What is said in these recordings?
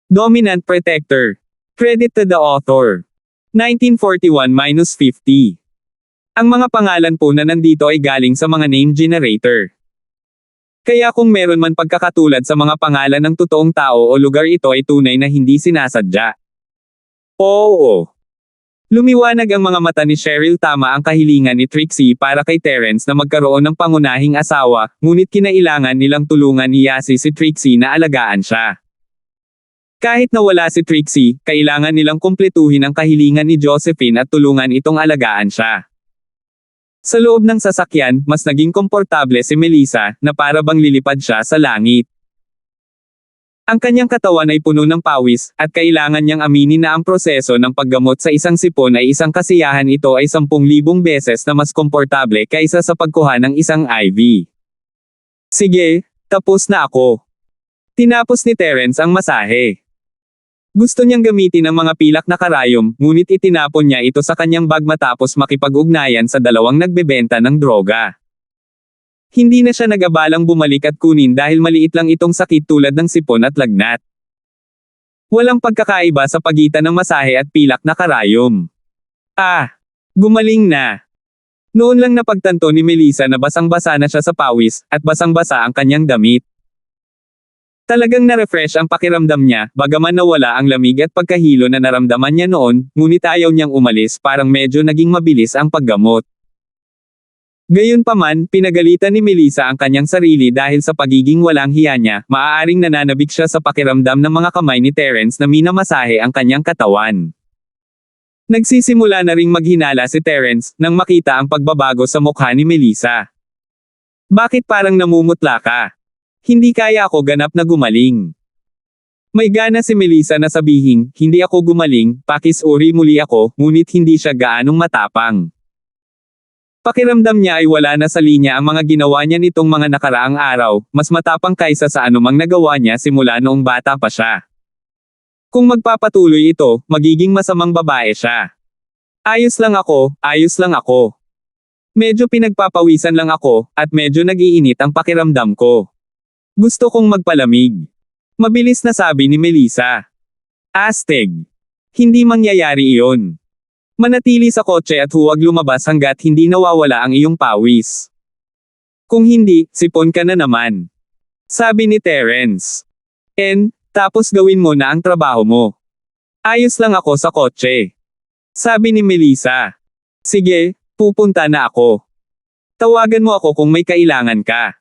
Dominant Protector. Credit to the author. 1941-50. Ang mga pangalan po na nandito ay galing sa mga name generator. Kaya kung meron man pagkakatulad sa mga pangalan ng totoong tao o lugar, ito ay tunay na hindi sinasadya. Oo. Lumiwanag ang mga mata ni Cheryl. Tama ang kahilingan ni Trixie para kay Terence na magkaroon ng pangunahing asawa, ngunit kinailangan nilang tulungan ni Yasi si Trixie na alagaan siya. Kahit na wala si Trixie, kailangan nilang kumpletuhin ang kahilingan ni Josephine at tulungan itong alagaan siya. Sa loob ng sasakyan, mas naging komportable si Melissa, na para bang lilipad siya sa langit. Ang kanyang katawan ay puno ng pawis, at kailangan niyang aminin na ang proseso ng paggamot sa isang sipon ay isang kasiyahan. Ito ay 10,000 beses na mas komportable kaysa sa pagkuha ng isang IV. Sige, tapos na ako. Tinapos ni Terence ang masahe. Gusto niyang gamitin ang mga pilak na karayom, ngunit itinapon niya ito sa kanyang bag matapos makipag-ugnayan sa dalawang nagbebenta ng droga. Hindi na siya nag-abalang bumalik at kunin dahil maliit lang itong sakit tulad ng sipon at lagnat. Walang pagkakaiba sa pagitan ng masahe at pilak na karayom. Gumaling na. Noon lang napagtanto ni Melissa na basang-basa na siya sa pawis, at basang-basa ang kanyang damit. Talagang na-refresh ang pakiramdam niya, bagaman nawala ang lamig at pagkahilo na naramdaman niya noon, ngunit ayaw niyang umalis. Parang medyo naging mabilis ang paggamot. Gayunpaman, pinagalitan ni Melissa ang kanyang sarili dahil sa pagiging walang hiya niya. Maaaring nananabik siya sa pakiramdam ng mga kamay ni Terence na minamasahe ang kanyang katawan. Nagsisimula na ring maghinala si Terence nang makita ang pagbabago sa mukha ni Melissa. Bakit parang namumutla ka? Hindi kaya ako ganap na gumaling. May gana si Melissa na sabihin, hindi ako gumaling, pakisuri muli ako, ngunit hindi siya gaanong matapang. Pakiramdam niya ay wala na sa linya ang mga ginawa niya nitong mga nakaraang araw, mas matapang kaysa sa anumang nagawa niya simula noong bata pa siya. Kung magpapatuloy ito, magiging masamang babae siya. Ayos lang ako, ayos lang ako. Medyo pinagpapawisan lang ako, at medyo nag-iinit ang pakiramdam ko. Gusto kong magpalamig. Mabilis na sabi ni Melissa. Astig. Hindi mangyayari iyon. Manatili sa kotse at huwag lumabas hanggat hindi nawawala ang iyong pawis. Kung hindi, sipon ka na naman. Sabi ni Terence. Tapos gawin mo na ang trabaho mo. Ayos lang ako sa kotse. Sabi ni Melissa. Sige, pupunta na ako. Tawagan mo ako kung may kailangan ka.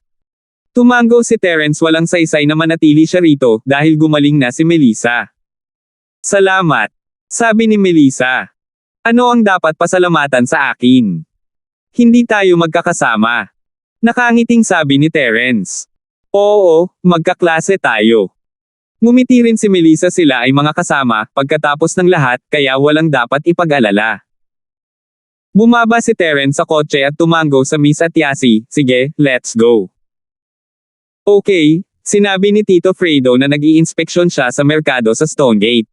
Tumango si Terence, walang saysay na manatili siya rito dahil gumaling na si Melissa. Salamat. Sabi ni Melissa. Ano ang dapat pasalamatan sa akin? Hindi tayo magkakasama. Nakangiting sabi ni Terence. Oo, magkaklase tayo. Ngumiti rin si Melissa. Sila ay mga kasama pagkatapos ng lahat, kaya walang dapat ipag-alala. Bumaba si Terence sa kotse at tumango sa Miss at Yasi. Sige, let's go. Okay, sinabi ni Tito Fredo na nag-i-inspeksyon siya sa merkado sa Stonegate.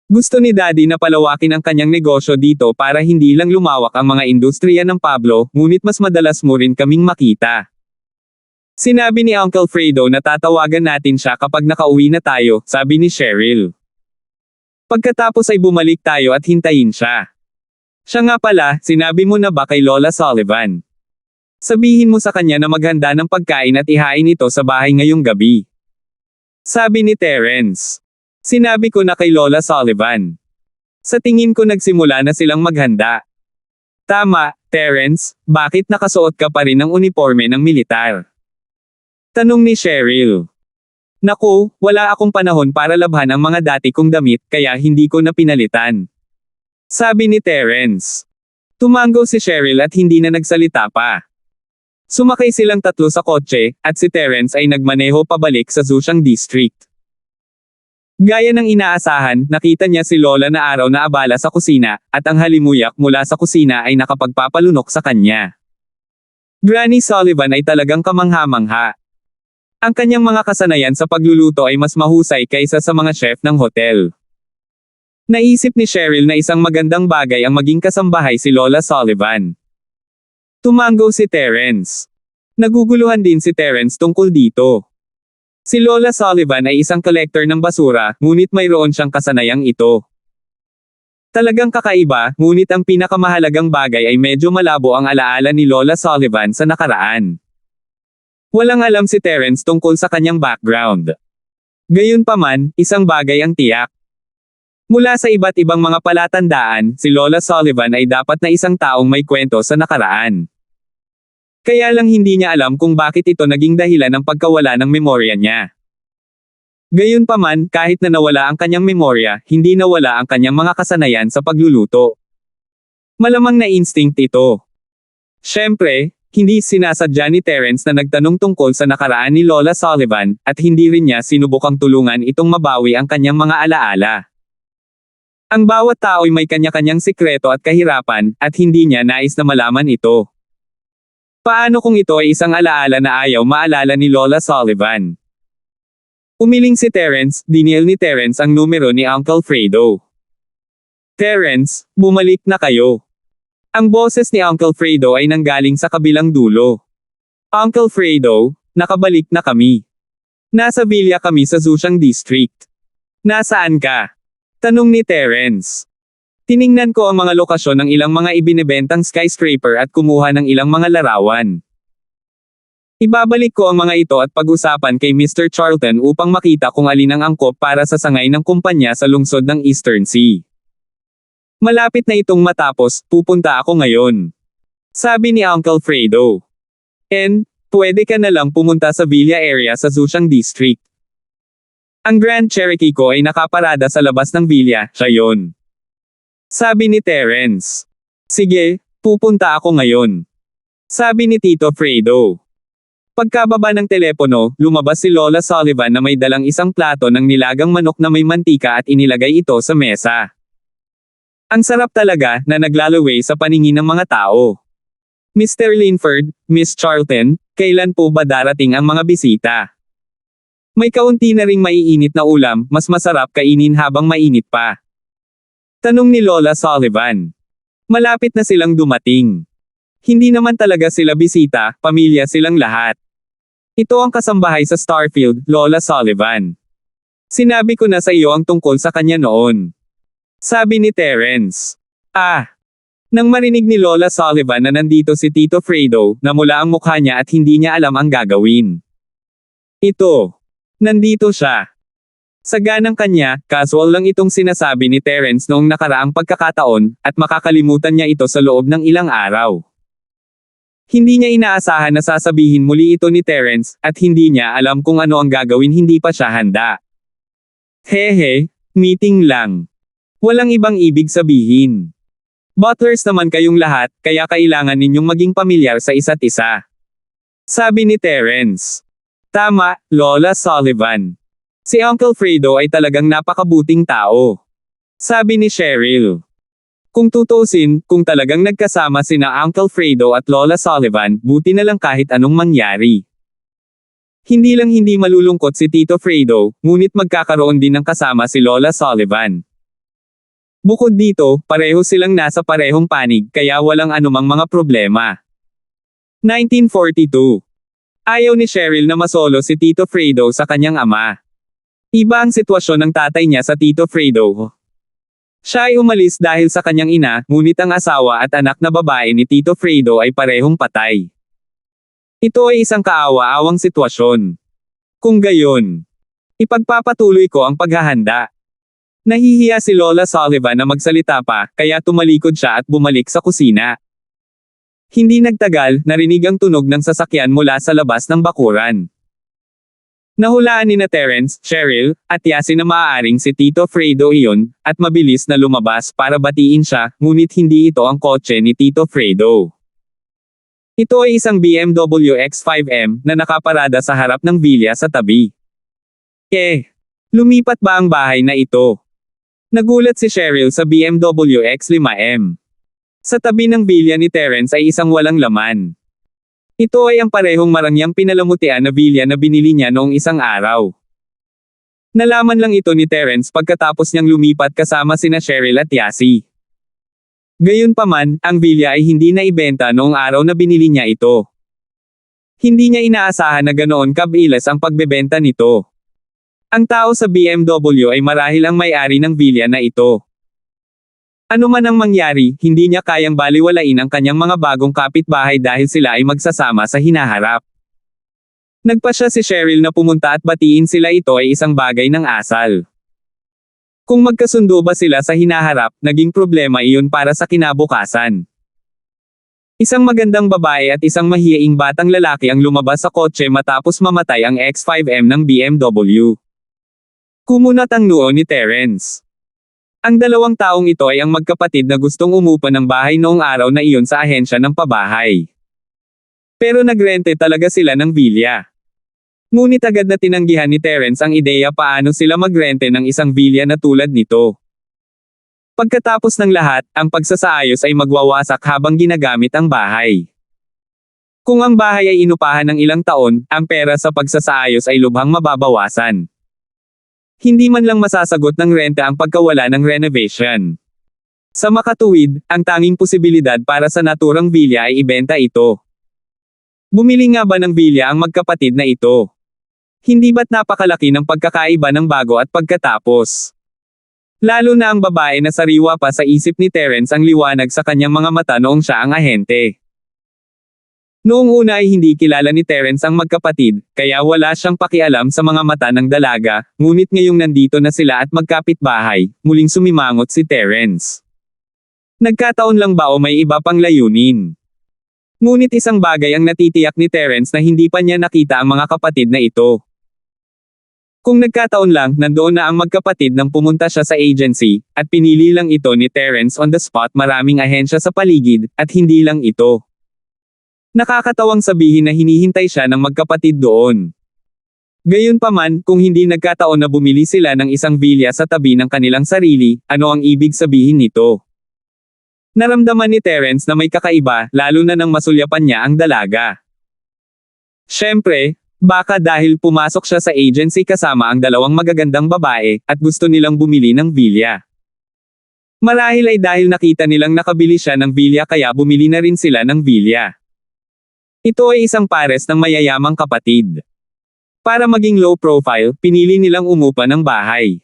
Gusto ni Daddy na palawakin ang kanyang negosyo dito para hindi lang lumawak ang mga industriya ng Pablo, ngunit mas madalas mo rin kaming makita. Sinabi ni Uncle Fredo na tatawagan natin siya kapag nakauwi na tayo, sabi ni Cheryl. Pagkatapos ay bumalik tayo at hintayin siya. Siya nga pala, sinabi mo na ba kay Lola Sullivan? Sabihin mo sa kanya na maghanda ng pagkain at ihain ito sa bahay ngayong gabi. Sabi ni Terence. Sinabi ko na kay Lola Sullivan. Sa tingin ko nagsimula na silang maghanda. Tama, Terence, bakit nakasuot ka pa rin ng uniforme ng militar? Tanong ni Cheryl. Naku, wala akong panahon para labhan ang mga dati kong damit kaya hindi ko na pinalitan. Sabi ni Terence. Tumango si Cheryl at hindi na nagsalita pa. Sumakay silang tatlo sa kotse, at si Terence ay nagmaneho pabalik sa Zhoushan District. Gaya ng inaasahan, nakita niya si Lola na araw na abala sa kusina, at ang halimuyak mula sa kusina ay nakapagpapalunok sa kanya. Granny Sullivan ay talagang kamangha-mangha. Ang kanyang mga kasanayan sa pagluluto ay mas mahusay kaysa sa mga chef ng hotel. Naisip ni Cheryl na isang magandang bagay ang maging kasambahay si Lola Sullivan. Tumango si Terence. Naguguluhan din si Terence tungkol dito. Si Lola Sullivan ay isang collector ng basura, ngunit mayroon siyang kasanayang ito. Talagang kakaiba, ngunit ang pinakamahalagang bagay ay medyo malabo ang alaala ni Lola Sullivan sa nakaraan. Walang alam si Terence tungkol sa kanyang background. Gayunpaman, isang bagay ang tiyak. Mula sa iba't ibang mga palatandaan, si Lola Sullivan ay dapat na isang taong may kwento sa nakaraan. Kaya lang hindi niya alam kung bakit ito naging dahilan ng pagkawala ng memorya niya. Gayunpaman, kahit na nawala ang kanyang memorya, hindi nawala ang kanyang mga kasanayan sa pagluluto. Malamang na instinct ito. Siyempre, hindi sinasadya ni Terence na nagtanong tungkol sa nakaraan ni Lola Sullivan, at hindi rin niya sinubukang tulungan itong mabawi ang kanyang mga alaala. Ang bawat tao'y may kanya-kanyang sikreto at kahirapan, at hindi niya nais na malaman ito. Paano kung ito ay isang alaala na ayaw maalala ni Lola Sullivan? Umiling si Terence, dinial ni Terence ang numero ni Uncle Fredo. Terence, bumalik na kayo. Ang boses ni Uncle Fredo ay nanggaling sa kabilang dulo. Uncle Fredo, nakabalik na kami. Nasa Villa kami sa Zhujiang District. Nasaan ka? Tanong ni Terence. Tiningnan ko ang mga lokasyon ng ilang mga ibinebentang skyscraper at kumuha ng ilang mga larawan. Ibabalik ko ang mga ito at pag-usapan kay Mr. Charlton upang makita kung alin ang angkop para sa sangay ng kumpanya sa lungsod ng Eastern Sea. Malapit na itong matapos, pupunta ako ngayon. Sabi ni Uncle Fredo. Pwede ka na lang pumunta sa Villa area sa Zhujiang District. Ang Grand Cherokee ko ay nakaparada sa labas ng villa, siya yun. Sabi ni Terence. Sige, pupunta ako ngayon. Sabi ni Tito Fredo. Pagkababa ng telepono, lumabas si Lola Sullivan na may dalang isang plato ng nilagang manok na may mantika at inilagay ito sa mesa. Ang sarap talaga, na naglalaway sa paningin ng mga tao. Mr. Linford, Miss Charlton, kailan po ba darating ang mga bisita? May kaunti na ring maiinit na ulam, mas masarap kainin habang mainit pa. Tanong ni Lola Sullivan. Malapit na silang dumating. Hindi naman talaga sila bisita, pamilya silang lahat. Ito ang kasambahay sa Starfield, Lola Sullivan. Sinabi ko na sa iyo ang tungkol sa kanya noon. Sabi ni Terence. Nang marinig ni Lola Sullivan na nandito si Tito Fredo, namula ang mukha niya at hindi niya alam ang gagawin. Nandito siya. Sa ganang kanya, casual lang itong sinasabi ni Terence noong nakaraang pagkakataon, at makakalimutan niya ito sa loob ng ilang araw. Hindi niya inaasahan na sasabihin muli ito ni Terence, at hindi niya alam kung ano ang gagawin, hindi pa siya handa. Hehe, meeting lang. Walang ibang ibig sabihin. Butlers naman kayong lahat, kaya kailangan ninyong maging pamilyar sa isa't isa. Sabi ni Terence. Tama, Lola Sullivan. Si Uncle Fredo ay talagang napakabuting tao. Sabi ni Cheryl. Kung tutusin, kung talagang nagkasama sina Uncle Fredo at Lola Sullivan, buti na lang kahit anong mangyari. Hindi malulungkot si Tito Fredo, ngunit magkakaroon din ng kasama si Lola Sullivan. Bukod dito, pareho silang nasa parehong panig, kaya walang anumang mga problema. 1942. Ayaw ni Cheryl na masolo si Tito Fredo sa kanyang ama. Iba ang sitwasyon ng tatay niya sa Tito Fredo. Siya ay umalis dahil sa kanyang ina, ngunit ang asawa at anak na babae ni Tito Fredo ay parehong patay. Ito ay isang kaawa-awang sitwasyon. Kung gayon, ipagpapatuloy ko ang paghahanda. Nahihiya si Lola Sullivan na magsalita pa, kaya tumalikod siya at bumalik sa kusina. Hindi nagtagal, narinig ang tunog ng sasakyan mula sa labas ng bakuran. Nahulaan ni Terence, Cheryl, at Yasi na maaaring si Tito Fredo iyon, at mabilis na lumabas para batiin siya, ngunit hindi ito ang kotse ni Tito Fredo. Ito ay isang BMW X5M na nakaparada sa harap ng villa sa tabi. Lumipat ba ang bahay na ito? Nagulat si Cheryl sa BMW X5M. Sa tabi ng villa ni Terence ay isang walang laman. Ito ay ang parehong marangyang pinalamutian na villa na binili niya noong isang araw. Nalaman lang ito ni Terence pagkatapos niyang lumipat kasama sina Cheryl at Yasi. Gayunpaman, ang villa ay hindi na ibenta noong araw na binili niya ito. Hindi niya inaasahan na ganoon kabilis ang pagbebenta nito. Ang tao sa BMW ay marahil ang may-ari ng villa na ito. Ano man ang mangyari, hindi niya kayang baliwalain ang kanyang mga bagong kapitbahay dahil sila ay magsasama sa hinaharap. Nagpasya si Cheryl na pumunta at batiin sila, ito ay isang bagay ng asal. Kung magkasundo ba sila sa hinaharap, naging problema iyon para sa kinabukasan. Isang magandang babae at isang mahiyaing batang lalaki ang lumabas sa kotse matapos mamatay ang X5M ng BMW. Kumunat ang noo ni Terence. Ang dalawang taong ito ay ang magkapatid na gustong umupa ng bahay noong araw na iyon sa ahensya ng pabahay. Pero nagrente talaga sila ng villa. Ngunit agad na tinanggihan ni Terence ang ideya paano sila magrente ng isang villa na tulad nito. Pagkatapos ng lahat, ang pagsasaayos ay magwawasak habang ginagamit ang bahay. Kung ang bahay ay inupahan ng ilang taon, ang pera sa pagsasaayos ay lubhang mababawasan. Hindi man lang masasagot ng renta ang pagkawala ng renovation. Sa makatuwid, ang tanging posibilidad para sa naturang villa ay ibenta ito. Bumili nga ba ng villa ang magkapatid na ito? Hindi ba't napakalaki ng pagkakaiba ng bago at pagkatapos? Lalo na ang babae na sariwa pa sa isip ni Terence ang liwanag sa kanyang mga mata noong siya ang ahente. Noong una ay hindi kilala ni Terence ang magkapatid, kaya wala siyang pakialam sa mga mata ng dalaga, ngunit ngayong nandito na sila at magkapitbahay, muling sumimangot si Terence. Nagkataon lang ba o may iba pang layunin? Ngunit isang bagay ang natitiyak ni Terence na hindi pa niya nakita ang mga kapatid na ito. Kung nagkataon lang, nandoon na ang magkapatid nang pumunta siya sa agency, at pinili lang ito ni Terence on the spot, maraming ahensya sa paligid, at hindi lang ito. Nakakatawang sabihin na hinihintay siya ng magkapatid doon. Gayunpaman, kung hindi nagkataon na bumili sila ng isang villa sa tabi ng kanilang sarili, ano ang ibig sabihin nito? Naramdaman ni Terence na may kakaiba, lalo na nang masulyapan niya ang dalaga. Siyempre, baka dahil pumasok siya sa agency kasama ang dalawang magagandang babae, at gusto nilang bumili ng villa. Marahil ay dahil nakita nilang nakabili siya ng villa kaya bumili na rin sila ng villa. Ito ay isang pares ng mayayamang kapatid. Para maging low profile, pinili nilang umupa ng bahay.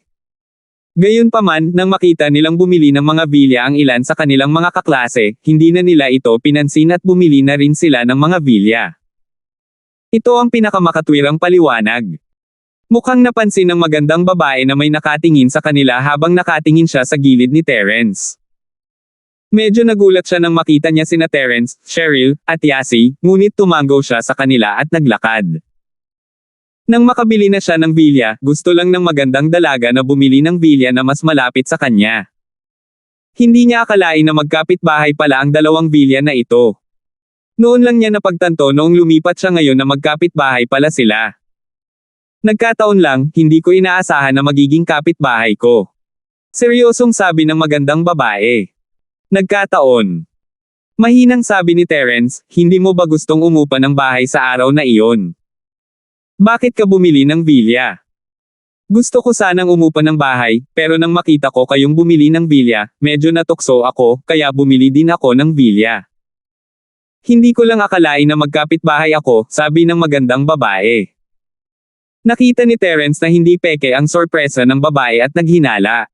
Gayunpaman, nang makita nilang bumili ng mga villa ang ilan sa kanilang mga kaklase, hindi na nila ito pinansin at bumili na rin sila ng mga villa. Ito ang pinakamakatwirang paliwanag. Mukhang napansin ng magandang babae na may nakatingin sa kanila habang nakatingin siya sa gilid ni Terence. Medyo nagulat siya nang makita niya sina Terence, Cheryl, at Yasi, ngunit tumango siya sa kanila at naglakad. Nang makabili na siya ng villa, gusto lang ng magandang dalaga na bumili ng villa na mas malapit sa kanya. Hindi niya akalain na magkapit-bahay pala ang dalawang villa na ito. Noon lang niya napagtanto noong lumipat siya ngayon na magkapit-bahay pala sila. Nagkataon lang, hindi ko inaasahan na magiging kapit-bahay ko. Seryosong sabi ng magandang babae. Nagkataon. Mahinang sabi ni Terence, hindi mo ba gustong umupa ng bahay sa araw na iyon? Bakit ka bumili ng villa? Gusto ko sanang umupa ng bahay, pero nang makita ko kayong bumili ng villa, medyo natukso ako, kaya bumili din ako ng villa. Hindi ko lang akalain na magkapit-bahay ako, sabi ng magandang babae. Nakita ni Terence na hindi peke ang sorpresa ng babae at naghinala.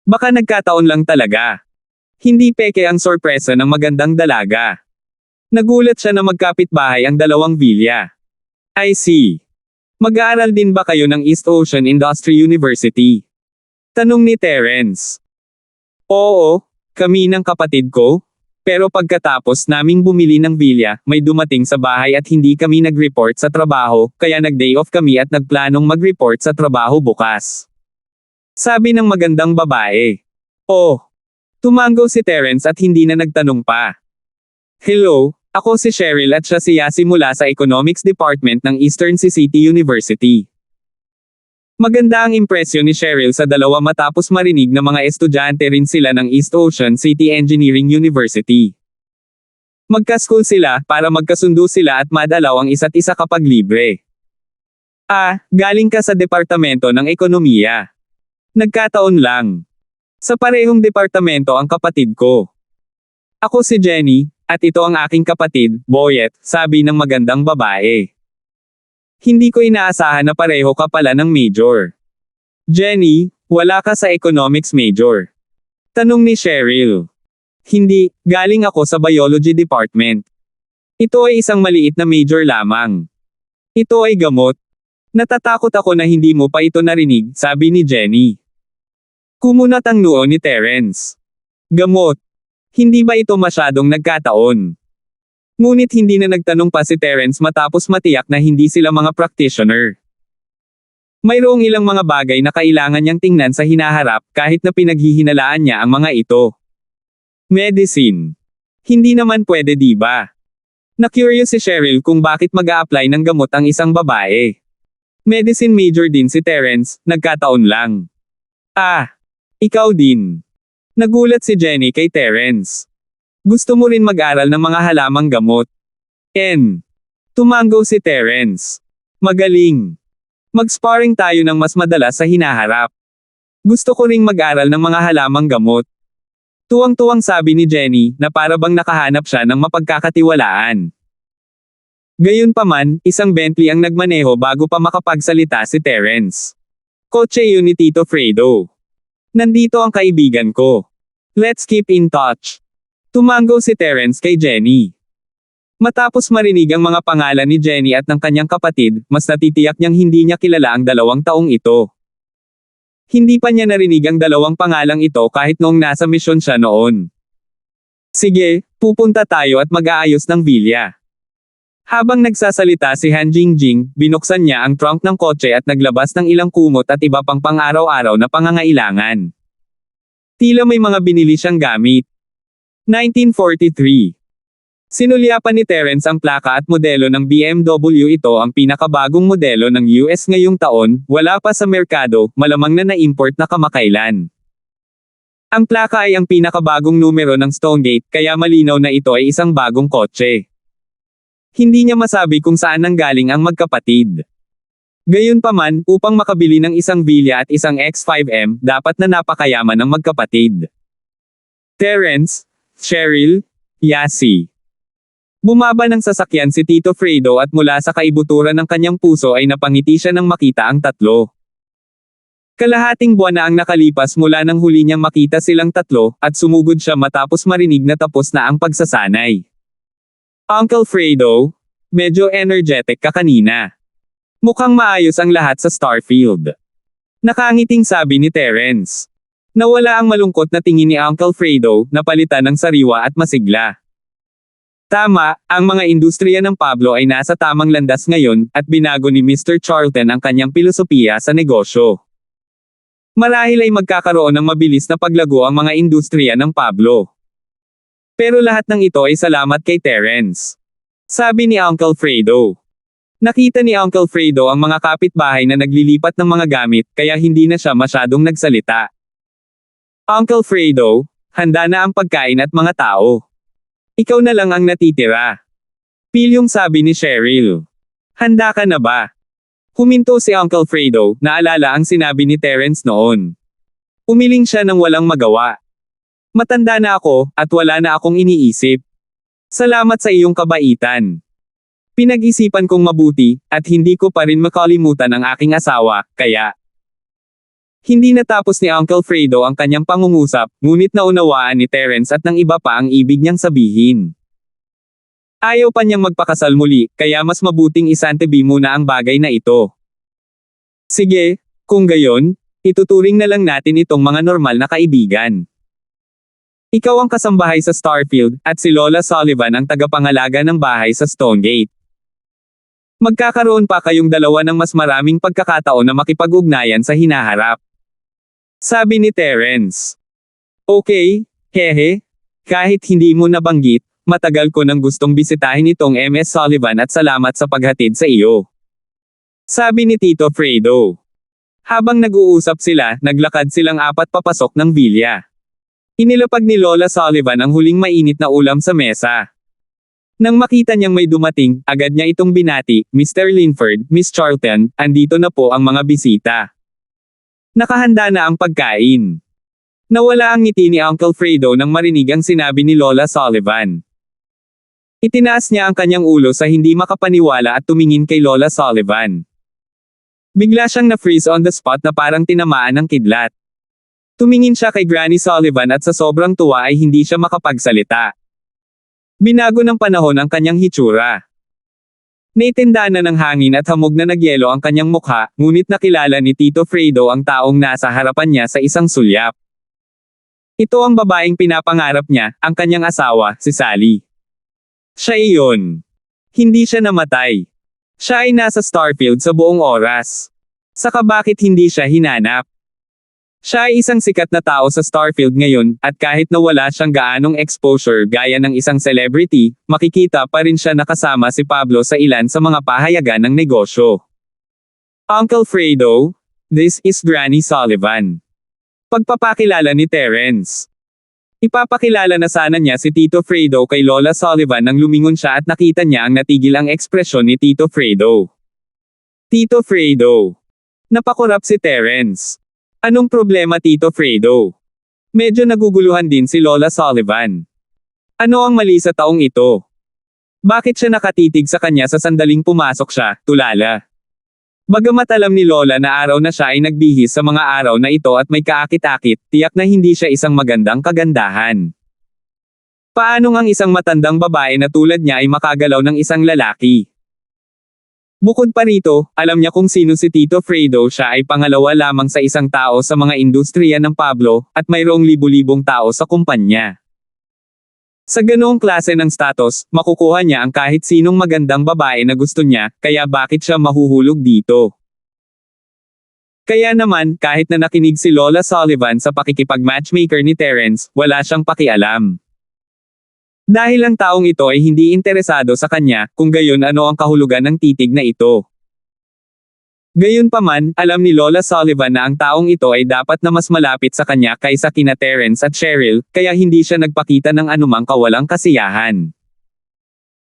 Baka nagkataon lang talaga. Hindi peke ang sorpresa ng magandang dalaga. Nagulat siya na magkapit-bahay ang dalawang villa. I see. Mag-aaral din ba kayo ng East Ocean Industry University? Tanong ni Terence. Oo, kami ng kapatid ko. Pero pagkatapos naming bumili ng villa, may dumating sa bahay at hindi kami nag-report sa trabaho, kaya nag-day off kami at nagplanong mag-report sa trabaho bukas. Sabi ng magandang babae. Oh. Tumango si Terence at hindi na nagtanong pa. Hello, ako si Cheryl at siya si Yasi mula sa Economics Department ng Eastern City University. Maganda ang impresyon ni Cheryl sa dalawa matapos marinig na mga estudyante rin sila ng East Ocean City Engineering University. Magka-school sila, para magkasundo sila at madalaw ang isa't isa kapag libre. Ah, galing ka sa Departamento ng Ekonomiya. Nagkataon lang. Sa parehong departamento ang kapatid ko. Ako si Jenny, At ito ang aking kapatid, Boyet, sabi ng magandang babae. Hindi ko inaasahan na pareho ka pala ng major. Jenny, wala ka sa economics major. Tanong ni Cheryl. Hindi, galing ako sa biology department. Ito ay isang maliit na major lamang. Ito ay gamot. Natatakot ako na hindi mo pa ito narinig, sabi ni Jenny. Kumunat ang noo ni Terence. Gamot. Hindi ba ito masyadong nagkataon? Ngunit hindi na nagtanong pa si Terence matapos matiyak na hindi sila mga practitioner. Mayroong ilang mga bagay na kailangan niyang tingnan sa hinaharap kahit na pinaghihinalaan niya ang mga ito. Medicine. Hindi naman pwede, di ba? Na-curious si Cheryl kung bakit mag-a-apply ng gamot ang isang babae. Medicine major din si Terence, nagkataon lang. Ah! Ikaw din. Nagulat si Jenny kay Terence. Gusto mo rin mag-aral ng mga halamang gamot? Tumango si Terence. Magaling. Mag-sparring tayo ng mas madalas sa hinaharap. Gusto ko ring mag-aral ng mga halamang gamot. Tuwang-tuwang sabi ni Jenny na para bang nakahanap siya ng mapagkakatiwalaan. Gayunpaman, isang Bentley ang nagmaneho bago pa makapagsalita si Terence. Kotse yun ni Tito Fredo. Nandito ang kaibigan ko. Let's keep in touch. Tumango si Terence kay Jenny. Matapos marinig ang mga pangalan ni Jenny at ng kanyang kapatid, mas natitiyak niyang hindi niya kilala ang 2 taong ito. Hindi pa niya narinig ang 2 pangalang ito kahit noong nasa misyon siya noon. Sige, pupunta tayo at mag-aayos ng villa. Habang nagsasalita si Han Jingjing, binuksan niya ang trunk ng kotse at naglabas ng ilang kumot at iba pang pang-araw-araw na pangangailangan. Tila may mga binili siyang gamit. 1943. Sinulyapan ni Terence ang plaka at modelo ng BMW. Ito ang pinakabagong modelo ng US ngayong taon, wala pa sa merkado, malamang na na-import na kamakailan. Ang plaka ay ang pinakabagong numero ng Stonegate, kaya malinaw na ito ay isang bagong kotse. Hindi niya masabi kung saan nanggaling ang magkapatid. Gayunpaman, upang makabili ng isang villa at isang X5M, dapat na napakayaman ng magkapatid. Terence, Cheryl, Yasi. Bumaba ng sasakyan si Tito Fredo at mula sa kaibuturan ng kanyang puso ay napangiti siya nang makita ang tatlo. Kalahating buwan na ang nakalipas mula nang huli niyang makita silang tatlo, at sumugod siya matapos marinig na tapos na ang pagsasanay. Uncle Fredo, medyo energetic ka kanina. Mukhang maayos ang lahat sa Starfield. Nakangiting sabi ni Terence. Nawala ang malungkot na tingin ni Uncle Fredo, napalitan ng sariwa at masigla. Tama, ang mga industriya ng Pablo ay nasa tamang landas ngayon, at binago ni Mr. Charlton ang kanyang filosofiya sa negosyo. Marahil ay magkakaroon ng mabilis na paglago ang mga industriya ng Pablo. Pero lahat ng ito ay salamat kay Terence. Sabi ni Uncle Fredo. Nakita ni Uncle Fredo ang mga kapitbahay na naglilipat ng mga gamit, kaya hindi na siya masyadong nagsalita. Uncle Fredo, handa na ang pagkain at mga tao. Ikaw na lang ang natitira. Pilyong sabi ni Cheryl. Handa ka na ba? Huminto si Uncle Fredo, naalala ang sinabi ni Terence noon. Umiling siya nang walang magawa. Matanda na ako, at wala na akong iniisip. Salamat sa iyong kabaitan. Pinag-isipan kong mabuti, at hindi ko pa rin makalimutan ang aking asawa, kaya... Hindi natapos ni Uncle Fredo ang kanyang pangungusap, ngunit naunawaan ni Terence at ng iba pa ang ibig niyang sabihin. Ayaw pa niyang magpakasal muli, kaya mas mabuting isantabi muna ang bagay na ito. Sige, kung gayon, ituturing na lang natin itong mga normal na kaibigan. Ikaw ang kasambahay sa Starfield, at si Lola Sullivan ang tagapangalaga ng bahay sa Stonegate. Magkakaroon pa kayong dalawa ng mas maraming pagkakataon na makipag-ugnayan sa hinaharap. Sabi ni Terence. Okay, hehe. Kahit hindi mo nabanggit, matagal ko nang gustong bisitahin itong MS Sullivan at salamat sa paghatid sa iyo. Sabi ni Tito Fredo. Habang nag-uusap sila, naglakad silang 4 papasok ng villa. Inilapag ni Lola Sullivan ang huling mainit na ulam sa mesa. Nang makita niyang may dumating, agad niya itong binati, Mr. Linford, Miss Charlton, andito na po ang mga bisita. Nakahanda na ang pagkain. Nawala ang ngiti ni Uncle Fredo nang marinig ang sinabi ni Lola Sullivan. Itinaas niya ang kanyang ulo sa hindi makapaniwala at tumingin kay Lola Sullivan. Bigla siyang na-freeze on the spot na parang tinamaan ng kidlat. Tumingin siya kay Granny Sullivan at sa sobrang tuwa ay hindi siya makapagsalita. Binago ng panahon ang kanyang hitsura. Naitinda na ng hangin at hamog na nagyelo ang kanyang mukha, ngunit nakilala ni Tito Fredo ang taong nasa harapan niya sa isang sulyap. Ito ang babaeng pinapangarap niya, ang kanyang asawa, si Sally. Siya iyon. Hindi siya namatay. Siya ay nasa Starfield sa buong oras. Saka bakit hindi siya hinanap? Siya ay isang sikat na tao sa Starfield ngayon, at kahit na wala siyang gaanong exposure gaya ng isang celebrity, makikita pa rin siya nakasama si Pablo sa ilan sa mga pahayagan ng negosyo. Uncle Fredo, this is Granny Sullivan. Pagpapakilala ni Terence. Ipapakilala na sana niya si Tito Fredo kay Lola Sullivan nang lumingon siya at nakita niya ang natigil ang ekspresyon ni Tito Fredo. Tito Fredo. Napakurap si Terence. Anong problema Tito Fredo? Medyo naguguluhan din si Lola Sullivan. Ano ang mali sa taong ito? Bakit siya nakatitig sa kanya sa sandaling pumasok siya, tulala? Bagamat alam ni Lola na araw na siya ay nagbihis sa mga araw na ito at may kaakit-akit, tiyak na hindi siya isang magandang kagandahan. Paano ang isang matandang babae na tulad niya ay makagalaw ng isang lalaki? Bukod pa rito, alam niya kung sino si Tito Fredo, siya ay pangalawa lamang sa isang tao sa mga industriya ng Pablo, at mayroong libu-libong tao sa kumpanya. Sa ganoong klase ng status, makukuha niya ang kahit sinong magandang babae na gusto niya, kaya bakit siya mahuhulog dito? Kaya naman, kahit na nakinig si Lola Sullivan sa pakikipag-matchmaker ni Terence, wala siyang pakialam. Dahil ang taong ito ay hindi interesado sa kanya, kung gayon ano ang kahulugan ng titig na ito. Gayunpaman, alam ni Lola Sullivan na ang taong ito ay dapat na mas malapit sa kanya kaysa kina Terence at Cheryl, kaya hindi siya nagpakita ng anumang kawalang kasiyahan.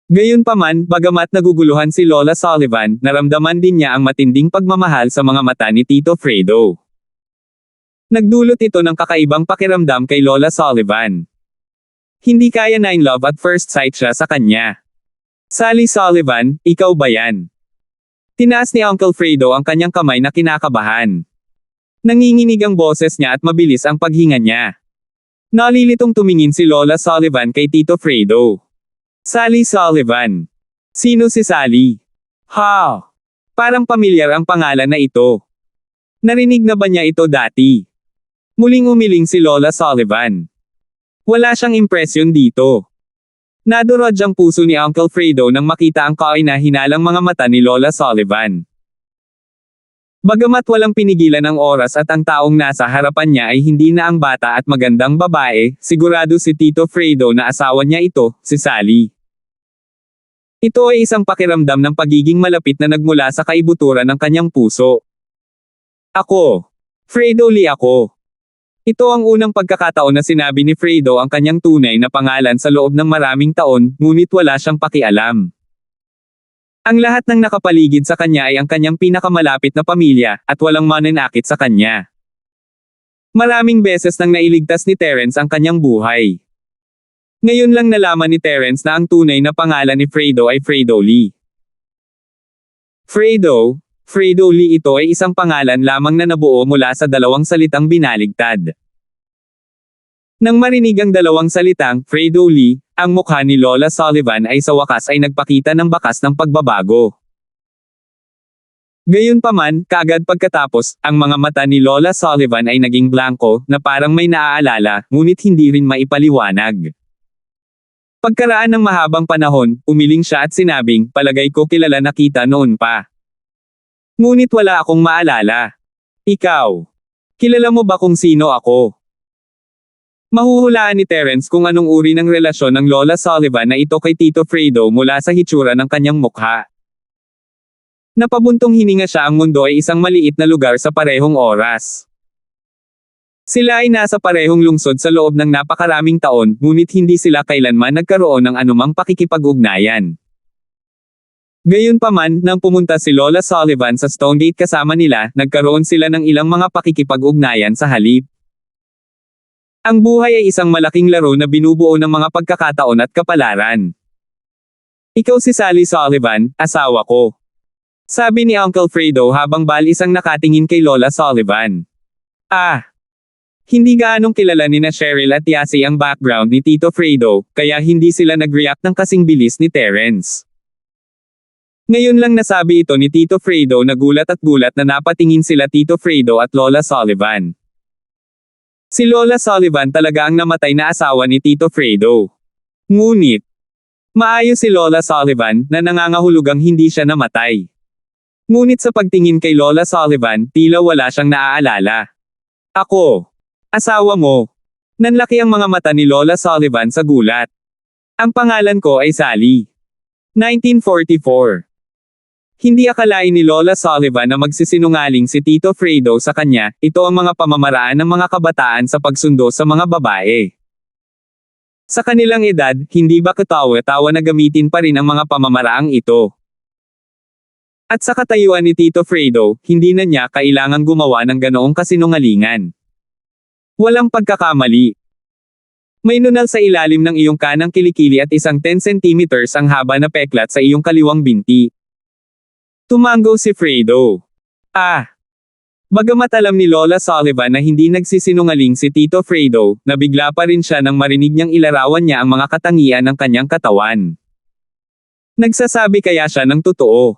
Gayunpaman, bagamat naguguluhan si Lola Sullivan, naramdaman din niya ang matinding pagmamahal sa mga mata ni Tito Fredo. Nagdulot ito ng kakaibang pakiramdam kay Lola Sullivan. Hindi kaya na in love at first sight siya sa kanya. Sally Sullivan, ikaw ba yan? Tinaas ni Uncle Fredo ang kanyang kamay na kinakabahan. Nanginginig ang boses niya at mabilis ang paghinga niya. Nalilitong tumingin si Lola Sullivan kay Tito Fredo. Sally Sullivan. Sino si Sally? Ha? Parang pamilyar ang pangalan na ito. Narinig na ba niya ito dati? Muling umiling si Lola Sullivan. Wala siyang impresyon dito. Nadurog ang puso ni Uncle Fredo nang makita ang kaina-hinalang mga mata ni Lola Sullivan. Bagamat walang pinigilan ang oras at ang taong nasa harapan niya ay hindi na ang bata at magandang babae, sigurado si Tito Fredo na asawa niya ito, si Sally. Ito ay isang pakiramdam ng pagiging malapit na nagmula sa kaibuturan ng kanyang puso. Ako. Fredo Lee ako. Ito ang unang pagkakataon na sinabi ni Fredo ang kanyang tunay na pangalan sa loob ng maraming taon, ngunit wala siyang pakialam. Ang lahat ng nakapaligid sa kanya ay ang kanyang pinakamalapit na pamilya, at walang mananakit sa kanya. Maraming beses nang nailigtas ni Terence ang kanyang buhay. Ngayon lang nalaman ni Terence na ang tunay na pangalan ni Fredo ay Fredo Lee. Fredo Lee ito ay isang pangalan lamang na nabuo mula sa dalawang salitang binaligtad. Nang marinig ang dalawang salitang, Fredo Lee, ang mukha ni Lola Sullivan ay sa wakas ay nagpakita ng bakas ng pagbabago. Gayunpaman, kaagad pagkatapos, ang mga mata ni Lola Sullivan ay naging blanko, na parang may naaalala, ngunit hindi rin maipaliwanag. Pagkaraan ng mahabang panahon, umiling siya at sinabing, palagay ko kilala na kita noon pa. Ngunit wala akong maalala. Ikaw. Kilala mo ba kung sino ako? Mahuhulaan ni Terence kung anong uri ng relasyon ng Lola Sullivan na ito kay Tito Fredo mula sa hitsura ng kanyang mukha. Napabuntong hininga siya, ang mundo ay isang maliit na lugar sa parehong oras. Sila ay nasa parehong lungsod sa loob ng napakaraming taon, ngunit hindi sila kailanman nagkaroon ng anumang pakikipag-ugnayan. Gayunpaman, nang pumunta si Lola Sullivan sa Stonegate kasama nila, nagkaroon sila ng ilang mga pakikipag-ugnayan sa halip. Ang buhay ay isang malaking laro na binubuo ng mga pagkakataon at kapalaran. Ikaw si Sally Sullivan, asawa ko. Sabi ni Uncle Fredo habang balis ang nakatingin kay Lola Sullivan. Ah! Hindi gaanong kilala ni na Cheryl at Yasi ang background ni Tito Fredo, kaya hindi sila nag-react ng kasing bilis ni Terence. Ngayon lang nasabi ito ni Tito Fredo na gulat na napatingin sila Tito Fredo at Lola Sullivan. Si Lola Sullivan talaga ang namatay na asawa ni Tito Fredo. Ngunit, maayos si Lola Sullivan na nangangahulugang hindi siya namatay. Ngunit sa pagtingin kay Lola Sullivan, tila wala siyang naaalala. Ako. Asawa mo. Nanlaki ang mga mata ni Lola Sullivan sa gulat. Ang pangalan ko ay Sally. 1944. Hindi akalain ni Lola Sullivan na magsisinungaling si Tito Fredo sa kanya, ito ang mga pamamaraan ng mga kabataan sa pagsundo sa mga babae. Sa kanilang edad, hindi ba katawa-tawa na gamitin pa rin ang mga pamamaraang ito? At sa katayuan ni Tito Fredo, hindi na niya kailangang gumawa ng ganoong kasinungalingan. Walang pagkakamali. May nunal sa ilalim ng iyong kanang kilikili at isang 10 centimeters ang haba na peklat sa iyong kaliwang binti. Tumango si Fredo. Ah! Bagamat alam ni Lola Sullivan na hindi nagsisinungaling si Tito Fredo, nabigla pa rin siya nang marinig niyang ilarawan niya ang mga katangian ng kanyang katawan. Nagsasabi kaya siya ng totoo?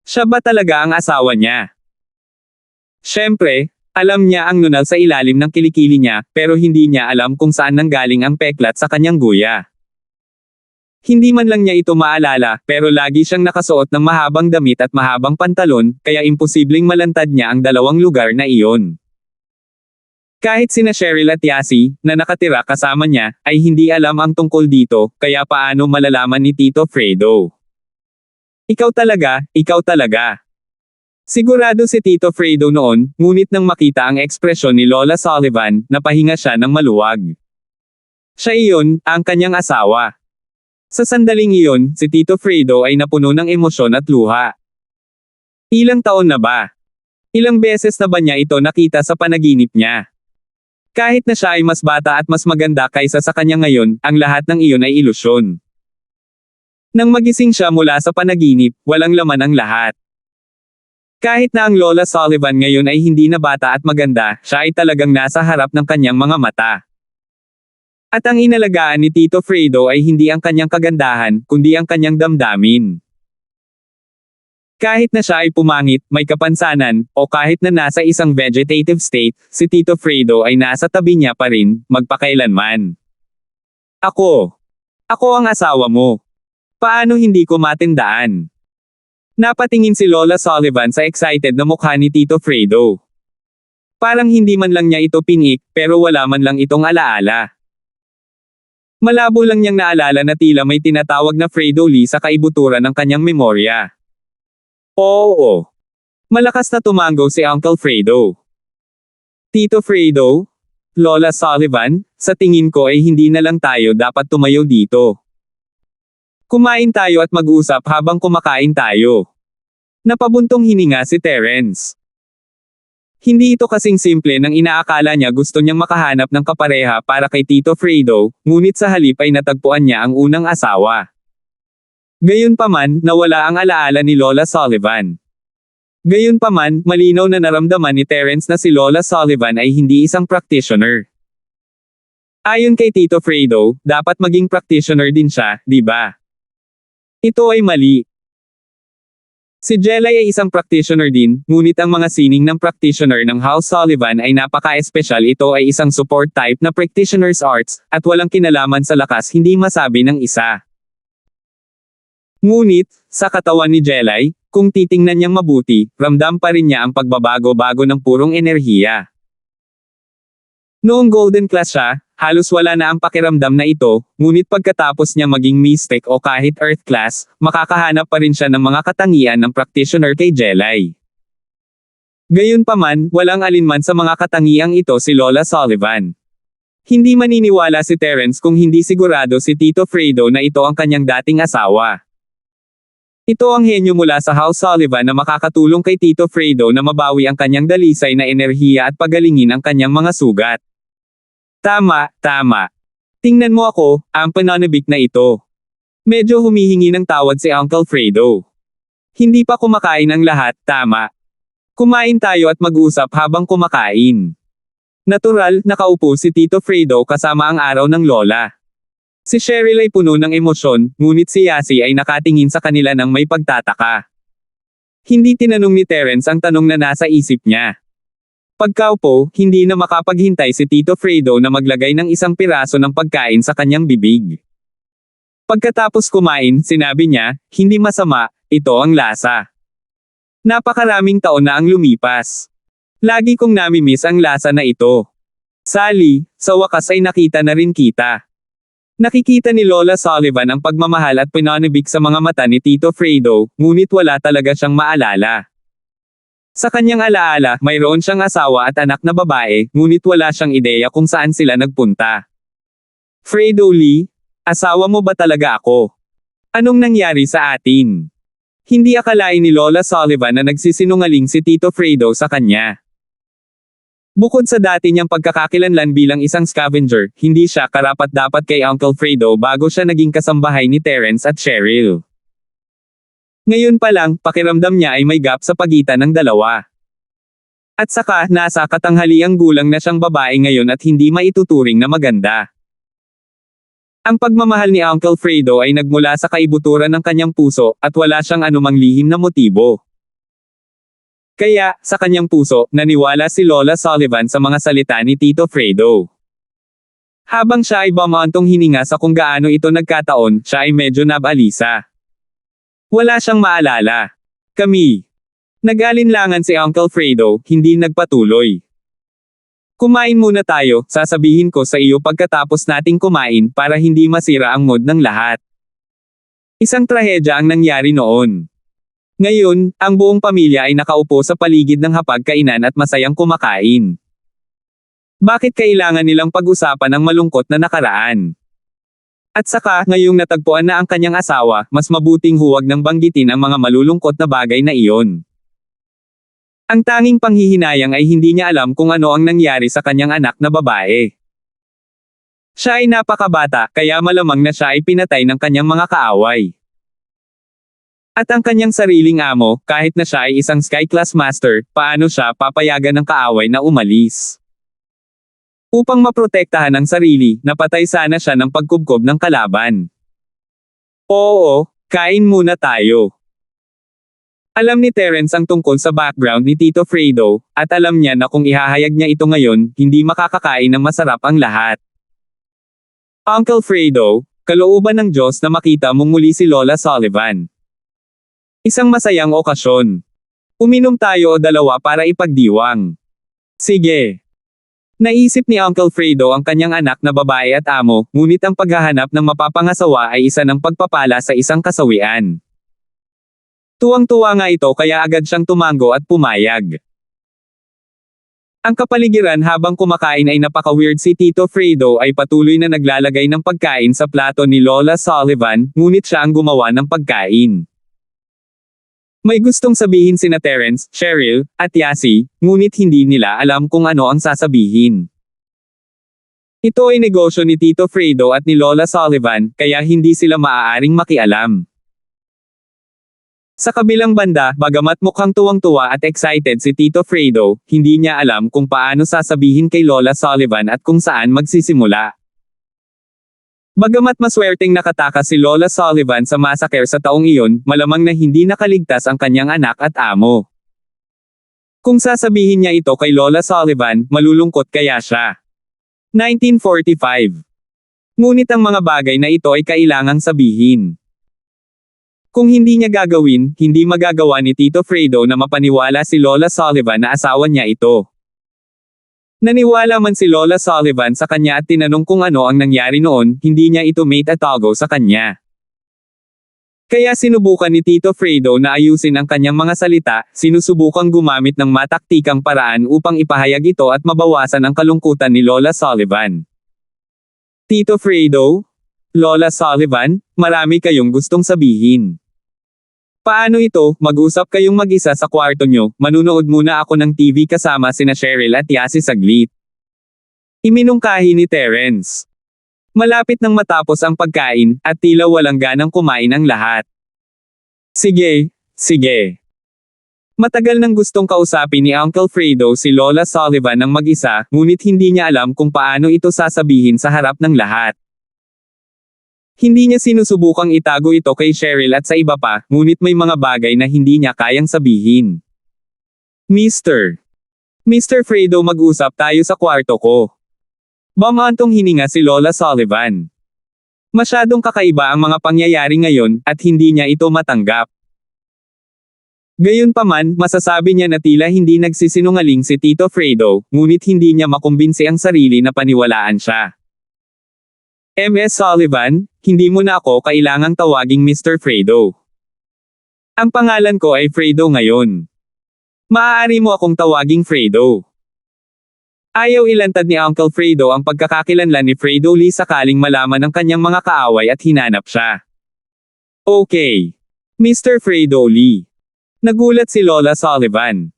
Siya ba talaga ang asawa niya? Siyempre, alam niya ang nunal sa ilalim ng kilikili niya, pero hindi niya alam kung saan nanggaling ang peklat sa kanyang guya. Hindi man lang niya ito maalala, pero lagi siyang nakasuot ng mahabang damit at mahabang pantalon, kaya imposibleng malantad niya ang dalawang lugar na iyon. Kahit sina Cheryl at Yasi, na nakatira kasama niya, ay hindi alam ang tungkol dito, kaya paano malalaman ni Tito Fredo? Ikaw talaga. Sigurado si Tito Fredo noon, ngunit nang makita ang ekspresyon ni Lola Sullivan, napahinga siya ng maluwag. Siya iyon, ang kanyang asawa. Sa sandaling iyon, si Tito Fredo ay napuno ng emosyon at luha. Ilang taon na ba? Ilang beses na ba niya ito nakita sa panaginip niya? Kahit na siya ay mas bata at mas maganda kaysa sa kanya ngayon, ang lahat ng iyon ay ilusyon. Nang magising siya mula sa panaginip, walang laman ang lahat. Kahit na ang Lola Sullivan ngayon ay hindi na bata at maganda, siya ay talagang nasa harap ng kanyang mga mata. At ang inalagaan ni Tito Fredo ay hindi ang kanyang kagandahan, kundi ang kanyang damdamin. Kahit na siya ay pumangit, may kapansanan, o kahit na nasa isang vegetative state, si Tito Fredo ay nasa tabi niya pa rin, magpakailanman. Ako ang asawa mo. Paano hindi ko matindaan? Napatingin si Lola Sullivan sa excited na mukha ni Tito Fredo. Parang hindi man lang niya ito pinik, pero wala man lang itong alaala. Malabo lang niyang naalala na tila may tinatawag na Fredo Lee sa kaibuturan ng kanyang memorya. Oo. Malakas na tumango si Uncle Fredo. Tito Fredo? Lola Sullivan, sa tingin ko ay hindi na lang tayo dapat tumayo dito. Kumain tayo at mag-usap habang kumakain tayo. Napabuntong hininga si Terence. Hindi ito kasing simple nang inaakala niya gusto niyang makahanap ng kapareha para kay Tito Fredo, ngunit sa halip ay natagpuan niya ang unang asawa. Gayunpaman, nawala ang alaala ni Lola Sullivan. Gayunpaman, malinaw na naramdaman ni Terence na si Lola Sullivan ay hindi isang practitioner. Ayon kay Tito Fredo, dapat maging practitioner din siya, di ba? Ito ay mali. Si Jelay ay isang practitioner din, ngunit ang mga sining ng practitioner ng House Sullivan ay napaka-espesyal. Ito ay isang support type na practitioner's arts, at walang kinalaman sa lakas hindi masabi ng isa. Ngunit, sa katawan ni Jelay, kung titingnan niyang mabuti, ramdam pa rin niya ang pagbabago-bago ng purong enerhiya. Noong golden class siya, halos wala na ang pakiramdam na ito, ngunit pagkatapos niya maging mystic o kahit earth class, makakahanap pa rin siya ng mga katangian ng practitioner kay Jelay. Gayunpaman, walang alinman sa mga katangiang ito si Lola Sullivan. Hindi maniniwala si Terence kung hindi sigurado si Tito Fredo na ito ang kanyang dating asawa. Ito ang henyo mula sa House Sullivan na makakatulong kay Tito Fredo na mabawi ang kanyang dalisay na enerhiya at pagalingin ang kanyang mga sugat. Tama. Tingnan mo ako, ang pananabik na ito. Medyo humihingi ng tawad si Uncle Fredo. Hindi pa kumakain ang lahat, tama. Kumain tayo at mag-usap habang kumakain. Natural, nakaupo si Tito Fredo kasama ang araw ng lola. Si Cheryl ay puno ng emosyon, ngunit si Yasi ay nakatingin sa kanila ng may pagtataka. Hindi tinanong ni Terence ang tanong na nasa isip niya. Pagkaupo, hindi na makapaghintay si Tito Fredo na maglagay ng isang piraso ng pagkain sa kanyang bibig. Pagkatapos kumain, sinabi niya, hindi masama, ito ang lasa. Napakaraming taon na ang lumipas. Lagi kong namimiss ang lasa na ito. Sally, sa wakas ay nakita na rin kita. Nakikita ni Lola Sullivan ang pagmamahal at pananabik sa mga mata ni Tito Fredo, ngunit wala talaga siyang maalala. Sa kanyang alaala, mayroon siyang asawa at anak na babae, ngunit wala siyang ideya kung saan sila nagpunta. Fredo Lee, asawa mo ba talaga ako? Anong nangyari sa atin? Hindi akalain ni Lola Sullivan na nagsisinungaling si Tito Fredo sa kanya. Bukod sa dati niyang pagkakakilanlan bilang isang scavenger, hindi siya karapat-dapat kay Uncle Fredo bago siya naging kasambahay ni Terence at Cheryl. Ngayon pa lang, pakiramdam niya ay may gap sa pagitan ng dalawa. At saka, nasa katanghaliang gulang na siyang babae ngayon at hindi maituturing na maganda. Ang pagmamahal ni Uncle Fredo ay nagmula sa kaibuturan ng kanyang puso, at wala siyang anumang lihim na motibo. Kaya, sa kanyang puso, naniwala si Lola Sullivan sa mga salita ni Tito Fredo. Habang siya ay bumantong hininga sa kung gaano ito nagkataon, siya ay medyo nabalisa. Wala siyang maalala. Kami. Nag-alinlangan si Uncle Fredo, hindi nagpatuloy. Kumain muna tayo, sasabihin ko sa iyo pagkatapos nating kumain para hindi masira ang mood ng lahat. Isang trahedya ang nangyari noon. Ngayon, ang buong pamilya ay nakaupo sa paligid ng hapagkainan at masayang kumakain. Bakit kailangan nilang pag-usapan ang malungkot na nakaraan? At saka, ngayong natagpuan na ang kanyang asawa, mas mabuting huwag nang banggitin ang mga malulungkot na bagay na iyon. Ang tanging panghihinayang ay hindi niya alam kung ano ang nangyari sa kanyang anak na babae. Siya ay napakabata, kaya malamang na siya ay pinatay ng kanyang mga kaaway. At ang kanyang sariling amo, kahit na siya ay isang Sky Class Master, paano siya papayagan ng kaaway na umalis? Upang maprotektahan ang sarili, napatay sana siya ng pagkubkob ng kalaban. Oo, kain muna tayo. Alam ni Terence ang tungkol sa background ni Tito Fredo, at alam niya na kung ihahayag niya ito ngayon, hindi makakakain ng masarap ang lahat. Uncle Fredo, kalooban ng Diyos na makita mong muli si Lola Sullivan. Isang masayang okasyon. Uminom tayo o dalawa para ipagdiwang. Sige. Naisip ni Uncle Fredo ang kanyang anak na babae at amo, ngunit ang paghahanap ng mapapangasawa ay isa ng pagpapala sa isang kasawian. Tuwang-tuwa nga ito kaya agad siyang tumango at pumayag. Ang kapaligiran habang kumakain ay napaka-weird. Si Tito Fredo ay patuloy na naglalagay ng pagkain sa plato ni Lola Sullivan, ngunit siya ang gumawa ng pagkain. May gustong sabihin sina Terence, Cheryl, at Yasi, ngunit hindi nila alam kung ano ang sasabihin. Ito ay negosyo ni Tito Fredo at ni Lola Sullivan, kaya hindi sila maaaring makialam. Sa kabilang banda, bagamat mukhang tuwang-tuwa at excited si Tito Fredo, hindi niya alam kung paano sasabihin kay Lola Sullivan at kung saan magsisimula. Bagamat maswerteng nakatakas si Lola Sullivan sa massacre sa taong iyon, malamang na hindi nakaligtas ang kanyang anak at amo. Kung sasabihin niya ito kay Lola Sullivan, malulungkot kaya siya. 1945. Ngunit ang mga bagay na ito ay kailangang sabihin. Kung hindi niya gagawin, hindi magagawa ni Tito Fredo na mapaniwala si Lola Sullivan na asawa niya ito. Naniwala man si Lola Sullivan sa kanya at tinanong kung ano ang nangyari noon, hindi niya ito maitatago sa kanya. Kaya sinubukan ni Tito Fredo na ayusin ang kanyang mga salita, sinusubukang gumamit ng mataktikang paraan upang ipahayag ito at mabawasan ang kalungkutan ni Lola Sullivan. Tito Fredo? Lola Sullivan, marami kayong gustong sabihin. Paano ito, mag-usap kayong mag-isa sa kwarto nyo, manunood muna ako ng TV kasama sina Cheryl at Yasi saglit. Iminungkahi ni Terence. Malapit nang matapos ang pagkain, at tila walang ganang kumain ang lahat. Sige, sige. Matagal nang gustong kausapin ni Uncle Fredo si Lola Sullivan ng mag-isa, ngunit hindi niya alam kung paano ito sasabihin sa harap ng lahat. Hindi niya sinusubukang itago ito kay Cheryl at sa iba pa, ngunit may mga bagay na hindi niya kayang sabihin. Mr. Fredo, mag-usap tayo sa kwarto ko. Bumantong hininga si Lola Sullivan. Masyadong kakaiba ang mga pangyayari ngayon, at hindi niya ito matanggap. Gayunpaman, masasabi niya na tila hindi nagsisinungaling si Tito Fredo, ngunit hindi niya makumbinsi ang sarili na paniwalaan siya. Ms. Sullivan, hindi mo na ako kailangang tawaging Mr. Fredo. Ang pangalan ko ay Fredo ngayon. Maaari mo akong tawaging Fredo. Ayaw ilantad ni Uncle Fredo ang pagkakakilanlan ni Fredo Lee sakaling malaman ng kanyang mga kaaway at hinanap siya. Okay. Mr. Fredo Lee. Nagulat si Lola Sullivan.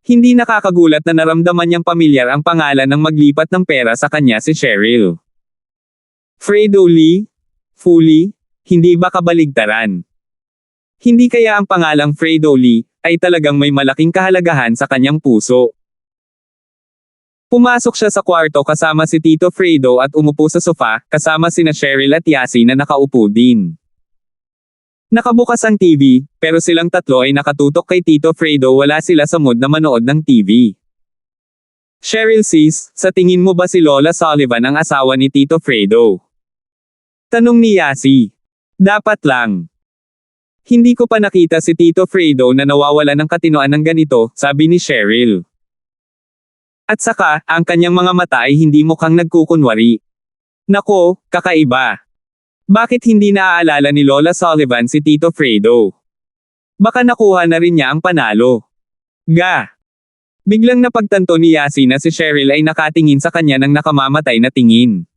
Hindi nakakagulat na naramdaman niyang pamilyar ang pangalan ng maglipat ng pera sa kanya si Cheryl. Fredo Lee? Fully? Hindi ba kabaligtaran? Hindi kaya ang pangalang Fredo Lee ay talagang may malaking kahalagahan sa kanyang puso? Pumasok siya sa kwarto kasama si Tito Fredo at umupo sa sofa, kasama sina Cheryl at Yasi na nakaupo din. Nakabukas ang TV, pero silang tatlo ay nakatutok kay Tito Fredo, wala sila sa mood na manood ng TV. Cheryl, sis, sa tingin mo ba si Lola Sullivan ang asawa ni Tito Fredo? Tanong ni Yasi. Dapat lang. Hindi ko pa nakita si Tito Fredo na nawawala ng katinoan ng ganito, sabi ni Cheryl. At saka, ang kanyang mga mata ay hindi mukhang nagkukunwari. Nako, kakaiba. Bakit hindi naaalala ni Lola Sullivan si Tito Fredo? Baka nakuha na rin niya ang panalo. Ga. Biglang napagtanto ni Yasi na si Cheryl ay nakatingin sa kanya ng nakamamatay na tingin.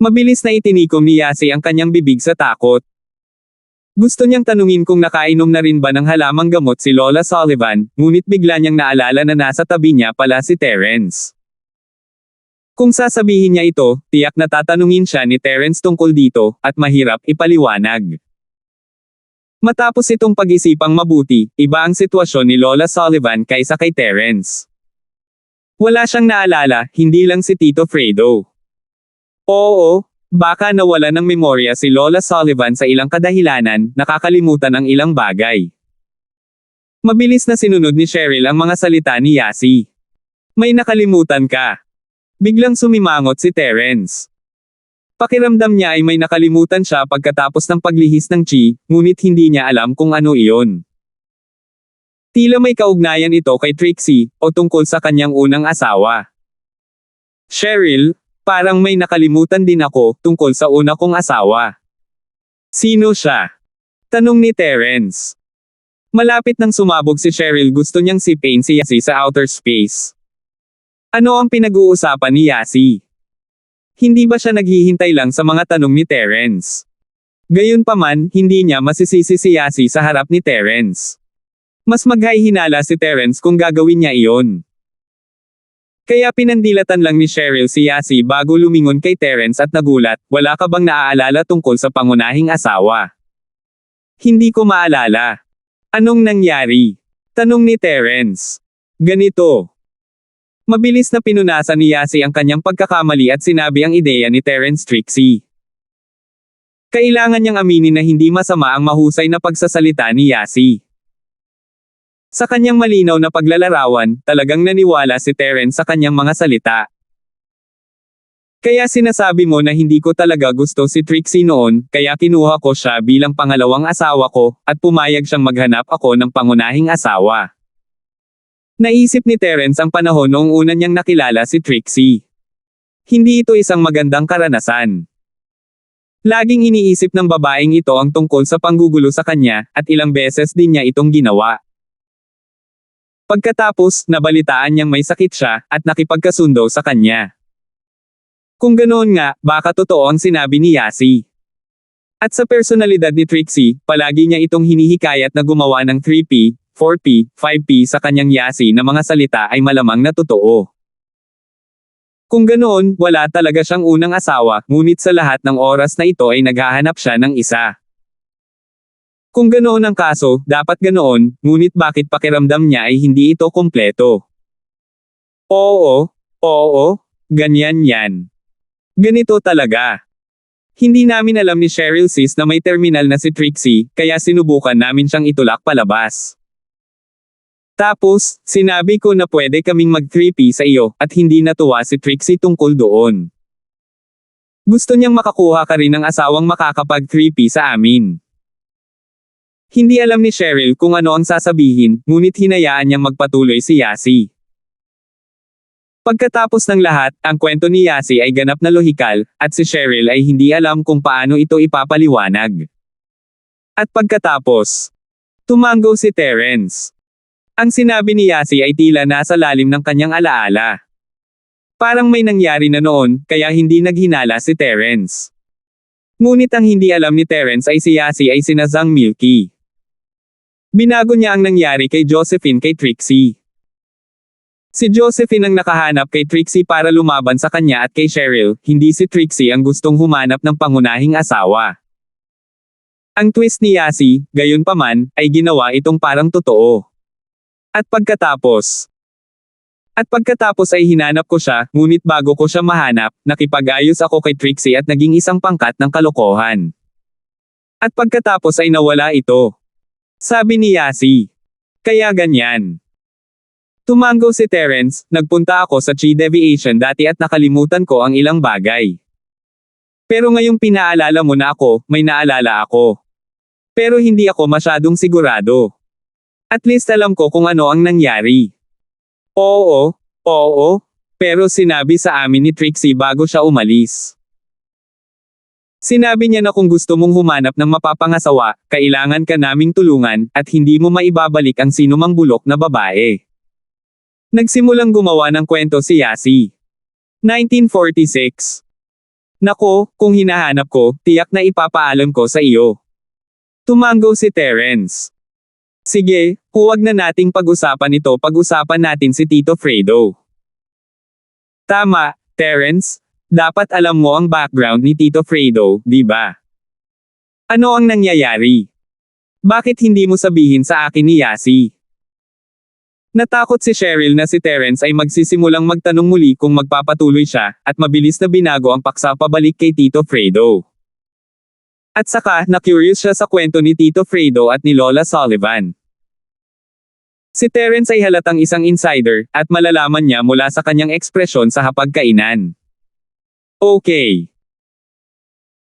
Mabilis na itinikom ni Yasi ang kanyang bibig sa takot. Gusto niyang tanungin kung nakainom na rin ba ng halamang gamot si Lola Sullivan, ngunit bigla niyang naalala na nasa tabi niya pala si Terence. Kung sasabihin niya ito, tiyak na tatanungin siya ni Terence tungkol dito, at mahirap ipaliwanag. Matapos itong pag-isipang mabuti, iba ang sitwasyon ni Lola Sullivan kaysa kay Terence. Wala siyang naalala, hindi lang si Tito Fredo. Oo. Baka nawala ng memorya si Lola Sullivan sa ilang kadahilanan, nakakalimutan ang ilang bagay. Mabilis na sinunod ni Cheryl ang mga salita ni Yasi. May nakalimutan ka. Biglang sumimangot si Terence. Pakiramdam niya ay may nakalimutan siya pagkatapos ng paglihis ng chi, ngunit hindi niya alam kung ano iyon. Tila may kaugnayan ito kay Trixie, o tungkol sa kanyang unang asawa. Cheryl, parang may nakalimutan din ako, tungkol sa una kong asawa. Sino siya? Tanong ni Terence. Malapit nang sumabog si Cheryl, gusto niyang sipin si Yasi sa outer space. Ano ang pinag-uusapan ni Yasi? Hindi ba siya naghihintay lang sa mga tanong ni Terence? Gayunpaman, hindi niya masisisi si Yasi sa harap ni Terence. Mas maghahinala si Terence kung gagawin niya iyon. Kaya pinandilatan lang ni Cheryl si Yasi bago lumingon kay Terence at nagulat, wala ka bang naaalala tungkol sa pangunahing asawa? Hindi ko maalala. Anong nangyari? Tanong ni Terence. Ganito. Mabilis na pinunasan ni Yasi ang kanyang pagkakamali at sinabi ang ideya ni Terence Trixie. Kailangan niyang aminin na hindi masama ang mahusay na pagsasalita ni Yasi. Sa kanyang malinaw na paglalarawan, talagang naniwala si Terence sa kanyang mga salita. Kaya sinasabi mo na hindi ko talaga gusto si Trixie noon, kaya kinuha ko siya bilang pangalawang asawa ko, at pumayag siyang maghanap ako ng pangunahing asawa. Naisip ni Terence ang panahon noong una niyang nakilala si Trixie. Hindi ito isang magandang karanasan. Laging iniisip ng babaeng ito ang tungkol sa panggugulo sa kanya, at ilang beses din niya itong ginawa. Pagkatapos, nabalitaan niyang may sakit siya, at nakipagkasundo sa kanya. Kung ganoon nga, baka totoo ang sinabi ni Yasi. At sa personalidad ni Trixie, palagi niya itong hinihikayat na gumawa ng 3P, 4P, 5P sa kanyang Yasi na mga salita ay malamang na totoo. Kung ganoon, wala talaga siyang unang asawa, ngunit sa lahat ng oras na ito ay naghahanap siya ng isa. Kung ganoon ang kaso, dapat ganoon, ngunit bakit pakiramdam niya ay hindi ito kumpleto? Oo, ganyan yan. Ganito talaga. Hindi namin alam ni Cheryl sis na may terminal na si Trixie, kaya sinubukan namin siyang itulak palabas. Tapos, sinabi ko na pwede kaming mag-3P sa iyo, at hindi natuwa si Trixie tungkol doon. Gusto niyang makakuha ka rin ng asawang makakapag-3P sa amin. Hindi alam ni Cheryl kung ano ang sasabihin, ngunit hinayaan niyang magpatuloy si Yasi. Pagkatapos ng lahat, ang kwento ni Yasi ay ganap na lohikal, at si Cheryl ay hindi alam kung paano ito ipapaliwanag. At pagkatapos, tumango si Terence. Ang sinabi ni Yasi ay tila nasa lalim ng kanyang alaala. Parang may nangyari na noon, kaya hindi naghinala si Terence. Ngunit ang hindi alam ni Terence ay si Yasi ay sina Zhang Milky. Binago niya ang nangyari kay Josephine kay Trixie. Si Josephine ang nakahanap kay Trixie para lumaban sa kanya at kay Cheryl, hindi si Trixie ang gustong humanap ng pangunahing asawa. Ang twist ni Yasi, gayunpaman, ay ginawa itong parang totoo. At pagkatapos ay hinanap ko siya, ngunit bago ko siya mahanap, nakipag-ayos ako kay Trixie at naging isang pangkat ng kalokohan. At pagkatapos ay nawala ito. Sabi ni Yasi. Kaya ganyan. Tumango si Terence, nagpunta ako sa Chi Deviation dati at nakalimutan ko ang ilang bagay. Pero ngayong pinaalala mo na ako, may naalala ako. Pero hindi ako masyadong sigurado. At least alam ko kung ano ang nangyari. Oo, pero sinabi sa amin ni Trixie bago siya umalis. Sinabi niya na kung gusto mong humanap ng mapapangasawa, kailangan ka naming tulungan, at hindi mo maibabalik ang sinumang bulok na babae. Nagsimulang gumawa ng kwento si Yasi. 1946. Nako, kung hinahanap ko, tiyak na ipapaalam ko sa iyo. Tumango si Terence. Sige, huwag na nating pag-usapan ito, pag-usapan natin si Tito Fredo. Tama, Terence. Dapat alam mo ang background ni Tito Fredo, di ba? Ano ang nangyayari? Bakit hindi mo sabihin sa akin ni Yasi? Natakot si Cheryl na si Terence ay magsisimulang magtanong muli kung magpapatuloy siya, at mabilis na binago ang paksa pabalik kay Tito Fredo. At saka, na-curious siya sa kwento ni Tito Fredo at ni Lola Sullivan. Si Terence ay halatang isang insider, at malalaman niya mula sa kanyang ekspresyon sa hapagkainan. Okay.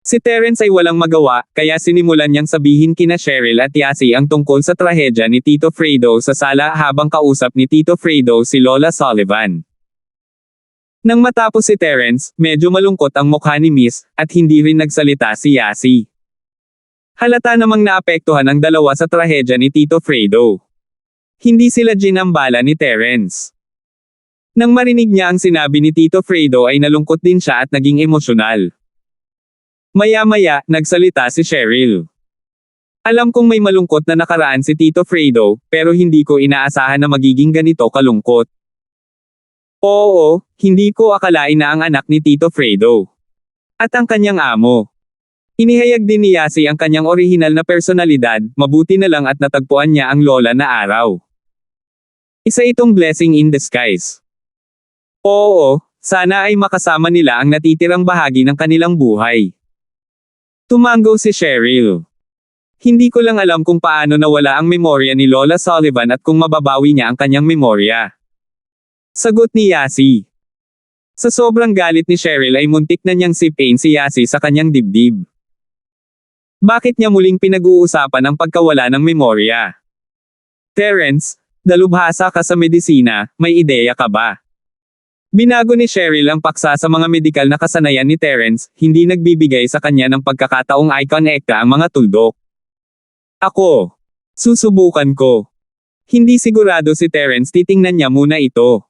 Si Terence ay walang magawa, kaya sinimulan niyang sabihin kina Cheryl at Yasi ang tungkol sa trahedya ni Tito Fredo sa sala habang kausap ni Tito Fredo si Lola Sullivan. Nang matapos si Terence, medyo malungkot ang mukha ni Miss, at hindi rin nagsalita si Yasi. Halata namang naapektuhan ang dalawa sa trahedya ni Tito Fredo. Hindi sila ginambala ni Terence. Nang marinig niya ang sinabi ni Tito Fredo ay nalungkot din siya at naging emosyonal. Maya-maya, nagsalita si Cheryl. Alam kong may malungkot na nakaraan si Tito Fredo, pero hindi ko inaasahan na magiging ganito kalungkot. Oo, hindi ko akalain na ang anak ni Tito Fredo. At ang kanyang amo. Inihayag din ni Yasi ang kanyang orihinal na personalidad, mabuti na lang at natagpuan niya ang lola na araw. Isa itong blessing in disguise. Oo, sana ay makasama nila ang natitirang bahagi ng kanilang buhay. Tumango si Cheryl. Hindi ko lang alam kung paano nawala ang memorya ni Lola Sullivan at kung mababawi niya ang kanyang memorya. Sagot ni Yasi. Sa sobrang galit ni Cheryl ay muntik na niyang sipin si Yasi sa kanyang dibdib. Bakit niya muling pinag-uusapan ang pagkawala ng memorya? Terence, dalubhasa ka sa medisina, may ideya ka ba? Binago ni Cheryl ang paksa sa mga medikal na kasanayan ni Terence, hindi nagbibigay sa kanya ng pagkakataong i-connecta ang mga tuldok. Ako. Susubukan ko. Hindi sigurado si Terence, titingnan niya muna ito.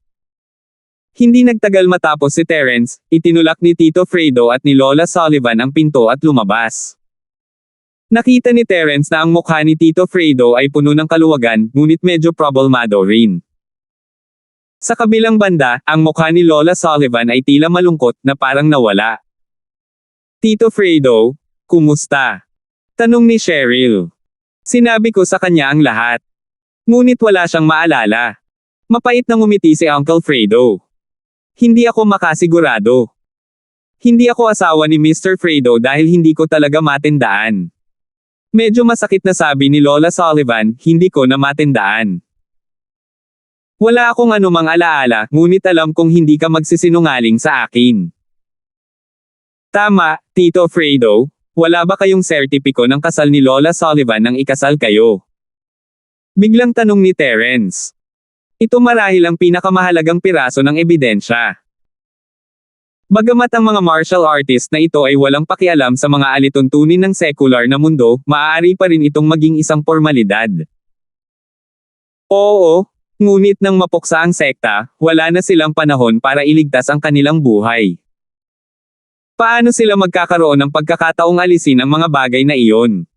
Hindi nagtagal matapos si Terence, itinulak ni Tito Fredo at ni Lola Sullivan ang pinto at lumabas. Nakita ni Terence na ang mukha ni Tito Fredo ay puno ng kaluwagan, ngunit medyo problemado rin. Sa kabilang banda, ang mukha ni Lola Sullivan ay tila malungkot na parang nawala. Tito Fredo, kumusta? Tanong ni Cheryl. Sinabi ko sa kanya ang lahat. Ngunit wala siyang maalala. Mapait na ngumiti si Uncle Fredo. Hindi ako makasigurado. Hindi ako asawa ni Mr. Fredo dahil hindi ko talaga matandaan. Medyo masakit na sabi ni Lola Sullivan, hindi ko na matandaan. Wala akong anumang alaala, ngunit alam kong hindi ka magsisinungaling sa akin. Tama, Tito Fredo, wala ba kayong sertipiko ng kasal ni Lola Sullivan nang ikasal kayo? Biglang tanong ni Terence. Ito marahil ang pinakamahalagang piraso ng ebidensya. Bagamat ang mga martial artist na ito ay walang pakialam sa mga alituntunin ng secular na mundo, maaari pa rin itong maging isang formalidad. Oo, ngunit nang mapuksa ang sekta, wala na silang panahon para iligtas ang kanilang buhay. Paano sila magkakaroon ng pagkakataong alisin ang mga bagay na iyon?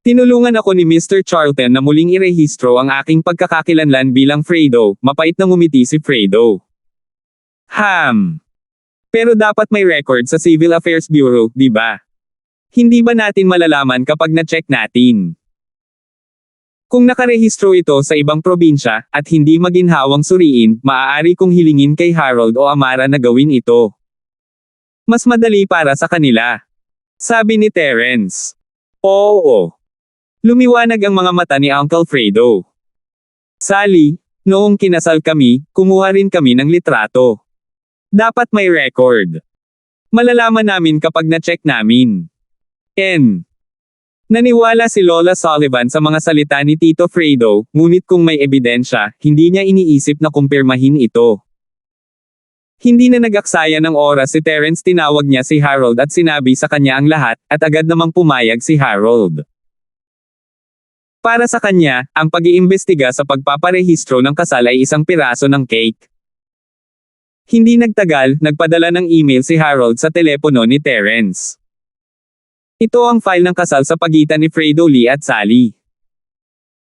Tinulungan ako ni Mr. Charlton na muling irehistro ang aking pagkakakilanlan bilang Fredo, mapait na ngumiti si Fredo. Pero dapat may record sa Civil Affairs Bureau, di ba? Hindi ba natin malalaman kapag na-check natin? Kung nakarehistro ito sa ibang probinsya, at hindi maginhawang suriin, maaari kong hilingin kay Harold o Amara na gawin ito. Mas madali para sa kanila. Sabi ni Terence. Oo. Lumiwanag ang mga mata ni Uncle Fredo. Sally, noong kinasal kami, kumuha rin kami ng litrato. Dapat may record. Malalaman namin kapag na-check namin. Naniwala si Lola Sullivan sa mga salita ni Tito Fredo, ngunit kung may ebidensya, hindi niya iniisip na kumpirmahin ito. Hindi na nag-aksaya ng oras si Terence, tinawag niya si Harold at sinabi sa kanya ang lahat, at agad namang pumayag si Harold. Para sa kanya, ang pag-iimbestiga sa pagpaparehistro ng kasal ay isang piraso ng cake. Hindi nagtagal, nagpadala ng email si Harold sa telepono ni Terence. Ito ang file ng kasal sa pagitan ni Fredo Lee at Sally.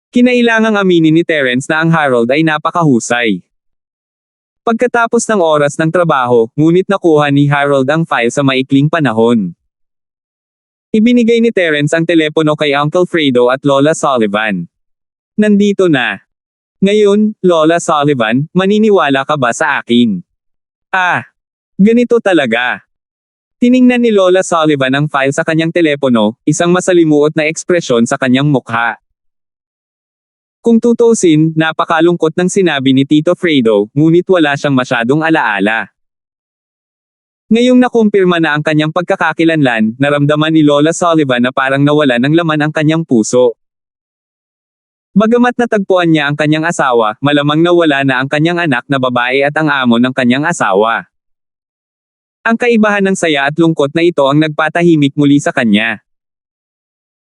Kinailangang aminin ni Terence na ang Harold ay napakahusay. Pagkatapos ng oras ng trabaho, ngunit nakuha ni Harold ang file sa maikling panahon. Ibinigay ni Terence ang telepono kay Uncle Fredo at Lola Sullivan. Nandito na. Ngayon, Lola Sullivan, maniniwala ka ba sa akin? Ganito talaga. Tiningnan ni Lola Sullivan ang file sa kanyang telepono, isang masalimuot na ekspresyon sa kanyang mukha. Kung tutuusin, napakalungkot ng sinabi ni Tito Fredo, ngunit wala siyang masyadong alaala. Ngayong nakumpirma na ang kanyang pagkakakilanlan, naramdaman ni Lola Sullivan na parang nawala ng laman ang kanyang puso. Bagamat natagpuan niya ang kanyang asawa, malamang nawala na ang kanyang anak na babae at ang amo ng kanyang asawa. Ang kaibahan ng saya at lungkot na ito ang nagpatahimik muli sa kanya.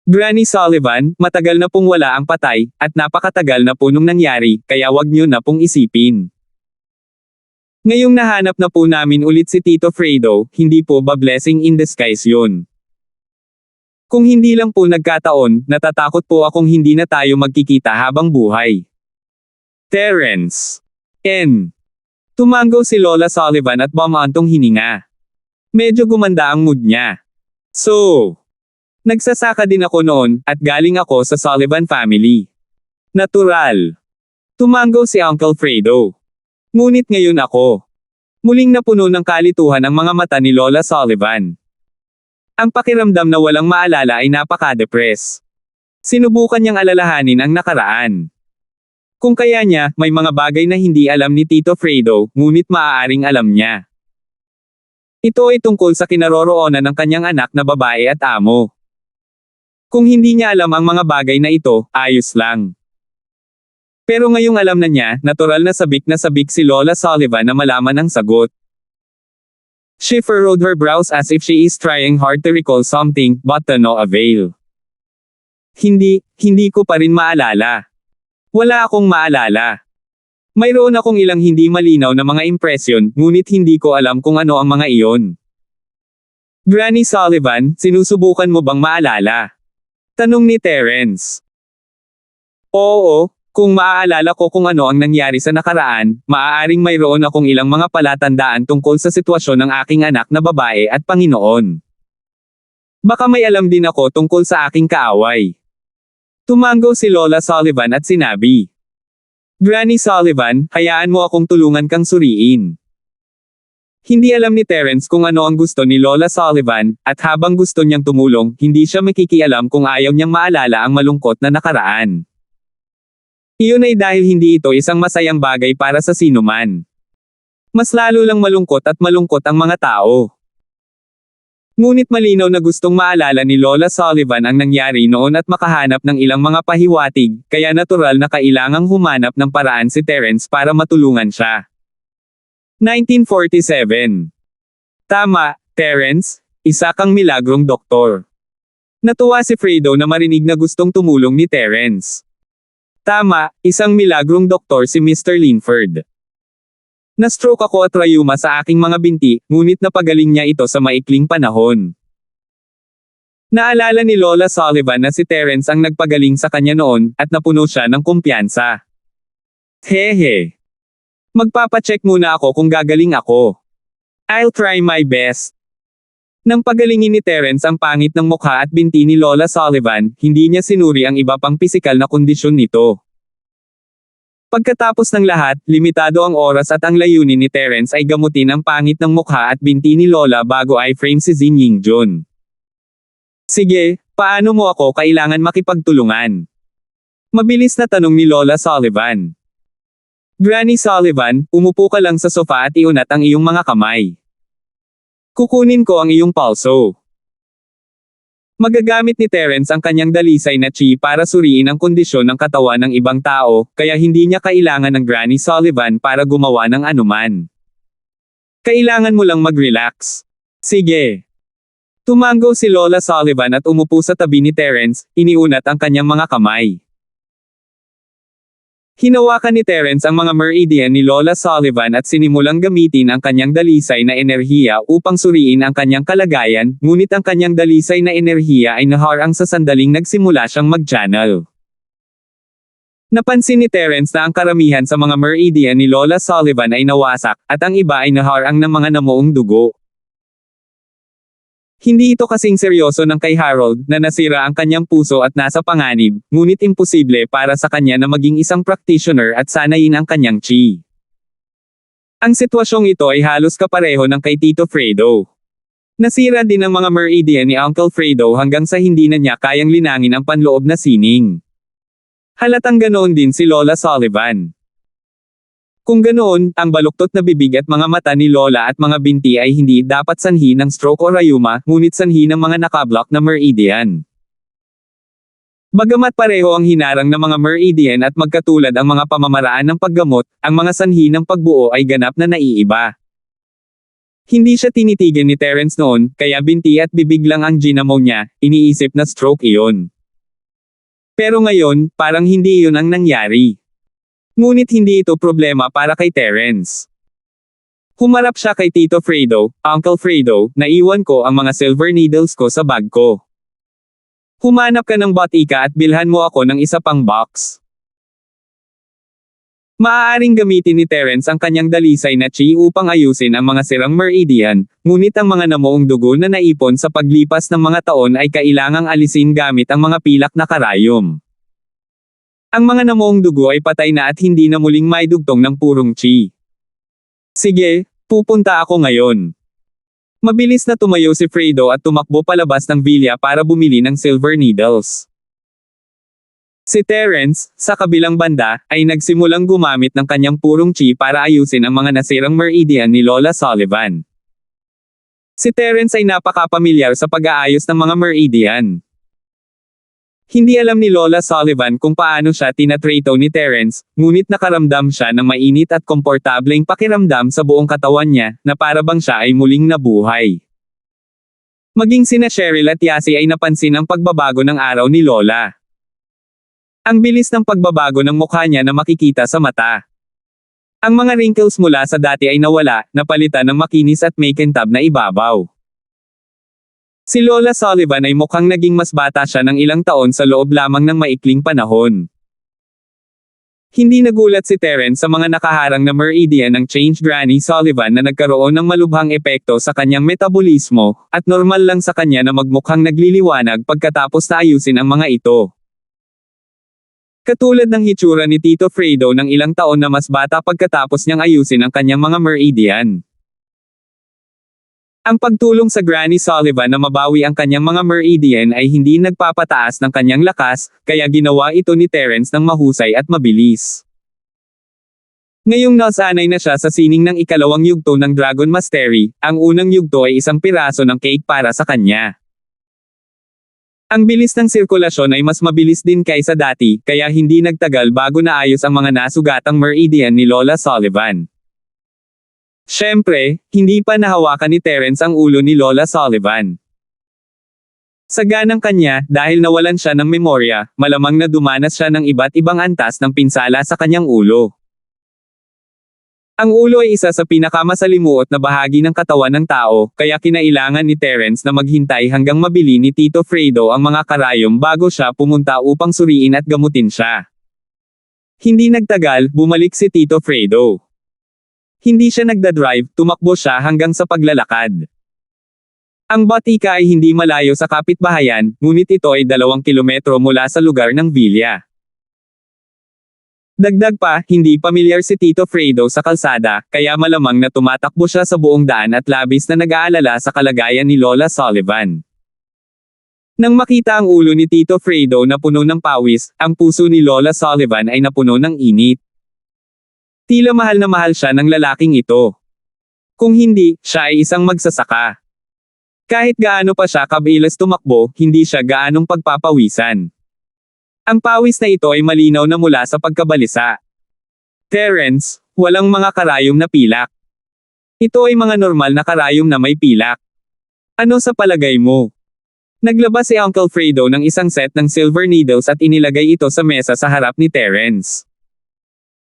Granny Sullivan, matagal na pong wala ang patay, at napakatagal na po nung nangyari, kaya wag niyo na pong isipin. Ngayong nahanap na po namin ulit si Tito Fredo, hindi po ba blessing in disguise yun? Kung hindi lang po nagkataon, natatakot po akong hindi na tayo magkikita habang buhay. Terence. Tumango si Lola Sullivan at bumantong hininga. Medyo gumanda ang mood niya. Nagsasaka din ako noon, at galing ako sa Sullivan family. Natural. Tumango si Uncle Fredo. Ngunit ngayon ako. Muling napuno ng kalituhan ang mga mata ni Lola Sullivan. Ang pakiramdam na walang maalala ay napaka-depress. Sinubukan niyang alalahanin ang nakaraan. Kung kaya niya, may mga bagay na hindi alam ni Tito Fredo, ngunit maaaring alam niya. Ito ay tungkol sa kinaroroonan ng kanyang anak na babae at amo. Kung hindi niya alam ang mga bagay na ito, ayos lang. Pero ngayong alam na niya, natural na sabik si Lola Sullivan na malaman ang sagot. She furrowed her brows as if she is trying hard to recall something, but to no avail. Hindi ko pa rin maalala. Wala akong maalala. Mayroon akong ilang hindi malinaw na mga impresyon, ngunit hindi ko alam kung ano ang mga iyon. Granny Sullivan, sinusubukan mo bang maalala? Tanong ni Terence. Oo, Kung maaalala ko kung ano ang nangyari sa nakaraan, maaaring mayroon akong ilang mga palatandaan tungkol sa sitwasyon ng aking anak na babae at Panginoon. Baka may alam din ako tungkol sa aking kaaway. Tumango si Lola Sullivan at sinabi, Granny Sullivan, hayaan mo akong tulungan kang suriin. Hindi alam ni Terence kung ano ang gusto ni Lola Sullivan, at habang gusto niyang tumulong, hindi siya makikialam kung ayaw niyang maalala ang malungkot na nakaraan. Iyon ay dahil hindi ito isang masayang bagay para sa sinuman. Mas lalo lang malungkot at malungkot ang mga tao. Ngunit malinaw na gustong maalala ni Lola Sullivan ang nangyari noon at makahanap ng ilang mga pahiwatig, kaya natural na kailangang humanap ng paraan si Terence para matulungan siya. 1947. Tama, Terence, isa kang milagrong doktor. Natuwa si Fredo na marinig na gustong tumulong ni Terence. Tama, isang milagrong doktor si Mr. Linford. Na-stroke ako at rayuma sa aking mga binti, ngunit napagaling niya ito sa maikling panahon. Naalala ni Lola Sullivan na si Terence ang nagpagaling sa kanya noon, at napuno siya ng kumpiyansa. Hehe. Magpapacheck muna ako kung gagaling ako. I'll try my best. Nang pagalingin ni Terence ang pangit ng mukha at binti ni Lola Sullivan, hindi niya sinuri ang iba pang pisikal na kondisyon nito. Pagkatapos ng lahat, limitado ang oras at ang layunin ni Terence ay gamutin ang pangit ng mukha at binti ni Lola bago i-frame si Jin Ying-jun. Sige, paano mo ako kailangan makipagtulungan? Mabilis na tanong ni Lola Sullivan. Granny Sullivan, umupo ka lang sa sofa at iunat ang iyong mga kamay. Kukunin ko ang iyong pulso. Magagamit ni Terence ang kanyang dalisay na chi para suriin ang kondisyon ng katawan ng ibang tao, kaya hindi niya kailangan ng Granny Sullivan para gumawa ng anuman. Kailangan mo lang mag-relax. Sige. Tumango si Lola Sullivan at umupo sa tabi ni Terence, iniunat ang kanyang mga kamay. Hinawakan ni Terence ang mga meridian ni Lola Sullivan at sinimulang gamitin ang kanyang dalisay na enerhiya upang suriin ang kanyang kalagayan, ngunit ang kanyang dalisay na enerhiya ay naharang sa sandaling nagsimula siyang mag-channel. Napansin ni Terence na ang karamihan sa mga meridian ni Lola Sullivan ay nawasak, at ang iba ay naharang ng mga namuong dugo. Hindi ito kasing seryoso ng kay Harold, na nasira ang kanyang puso at nasa panganib, ngunit imposible para sa kanya na maging isang practitioner at sanayin ang kanyang chi. Ang sitwasyong ito ay halos kapareho ng kay Tito Fredo. Nasira din ang mga meridian ni Uncle Fredo hanggang sa hindi na niya kayang linangin ang panloob na sining. Halatang ganoon din si Lola Sullivan. Kung ganoon, ang baluktot na bibig at mga mata ni Lola at mga binti ay hindi dapat sanhi ng stroke o rayuma, ngunit sanhi ng mga nakablock na meridian. Bagamat pareho ang hinarang ng mga meridian at magkatulad ang mga pamamaraan ng paggamot, ang mga sanhi ng pagbuo ay ganap na naiiba. Hindi siya tinitigan ni Terence noon, kaya binti at bibig lang ang ginamo niya, iniisip na stroke iyon. Pero ngayon, parang hindi iyon ang nangyari. Ngunit hindi ito problema para kay Terence. Humarap siya kay Tito Fredo, Uncle Fredo, naiwan ko ang mga silver needles ko sa bag ko. Humanap ka ng botika at bilhan mo ako ng isa pang box. Maaaring gamitin ni Terence ang kanyang dalisay na chi upang ayusin ang mga sirang meridian, ngunit ang mga namuong dugo na naipon sa paglipas ng mga taon ay kailangang alisin gamit ang mga pilak na karayom. Ang mga namuong dugo ay patay na at hindi na muling maidugtong ng purong chi. Sige, pupunta ako ngayon. Mabilis na tumayo si Fredo at tumakbo palabas ng villa para bumili ng silver needles. Si Terence, sa kabilang banda, ay nagsimulang gumamit ng kanyang purong chi para ayusin ang mga nasirang meridian ni Lola Sullivan. Si Terence ay napakapamilyar sa pag-aayos ng mga meridian. Hindi alam ni Lola Sullivan kung paano siya tinatrato ni Terence, ngunit nakaramdam siya ng mainit at komportableng pakiramdam sa buong katawan niya, na para bang siya ay muling nabuhay. Maging sina Cheryl at Yasi ay napansin ang pagbabago ng araw ni Lola. Ang bilis ng pagbabago ng mukha niya na makikita sa mata. Ang mga wrinkles mula sa dati ay nawala, napalitan ng makinis at makintab na ibabaw. Si Lola Sullivan ay mukhang naging mas bata siya ng ilang taon sa loob lamang ng maikling panahon. Hindi nagulat si Terence sa mga nakaharang na meridian ng change Granny Sullivan na nagkaroon ng malubhang epekto sa kanyang metabolismo, at normal lang sa kanya na magmukhang nagliliwanag pagkatapos na ayusin ang mga ito. Katulad ng hitsura ni Tito Fredo ng ilang taon na mas bata pagkatapos niyang ayusin ang kanyang mga meridian. Ang pagtulong sa Granny Sullivan na mabawi ang kanyang mga meridian ay hindi nagpapataas ng kanyang lakas, kaya ginawa ito ni Terence ng mahusay at mabilis. Ngayong nasanay na siya sa sining ng ikalawang yugto ng Dragon Mastery, ang unang yugto ay isang piraso ng cake para sa kanya. Ang bilis ng sirkulasyon ay mas mabilis din kaysa dati, kaya hindi nagtagal bago naayos ang mga nasugatang meridian ni Lola Sullivan. Siyempre, hindi pa nahawakan ni Terence ang ulo ni Lola Sullivan. Sa ganang kanya, dahil nawalan siya ng memorya, malamang na dumanas siya ng iba't ibang antas ng pinsala sa kanyang ulo. Ang ulo ay isa sa pinakamasalimuot na bahagi ng katawan ng tao, kaya kinailangan ni Terence na maghintay hanggang mabili ni Tito Fredo ang mga karayom bago siya pumunta upang suriin at gamutin siya. Hindi nagtagal, bumalik si Tito Fredo. Hindi siya nagdadrive, tumakbo siya hanggang sa paglalakad. Ang batika ay hindi malayo sa kapitbahayan, ngunit ito ay 2 kilometro mula sa lugar ng Villa. Dagdag pa, hindi pamilyar si Tito Fredo sa kalsada, kaya malamang na tumatakbo siya sa buong daan at labis na nag-aalala sa kalagayan ni Lola Sullivan. Nang makita ang ulo ni Tito Fredo na puno ng pawis, ang puso ni Lola Sullivan ay napuno ng init. Tila mahal na mahal siya ng lalaking ito. Kung hindi, siya ay isang magsasaka. Kahit gaano pa siya kabilis tumakbo, hindi siya gaanong pagpapawisan. Ang pawis na ito ay malinaw na mula sa pagkabalisa. Terence, walang mga karayom na pilak. Ito ay mga normal na karayom na may pilak. Ano sa palagay mo? Naglabas si Uncle Fredo ng isang set ng silver needles at inilagay ito sa mesa sa harap ni Terence.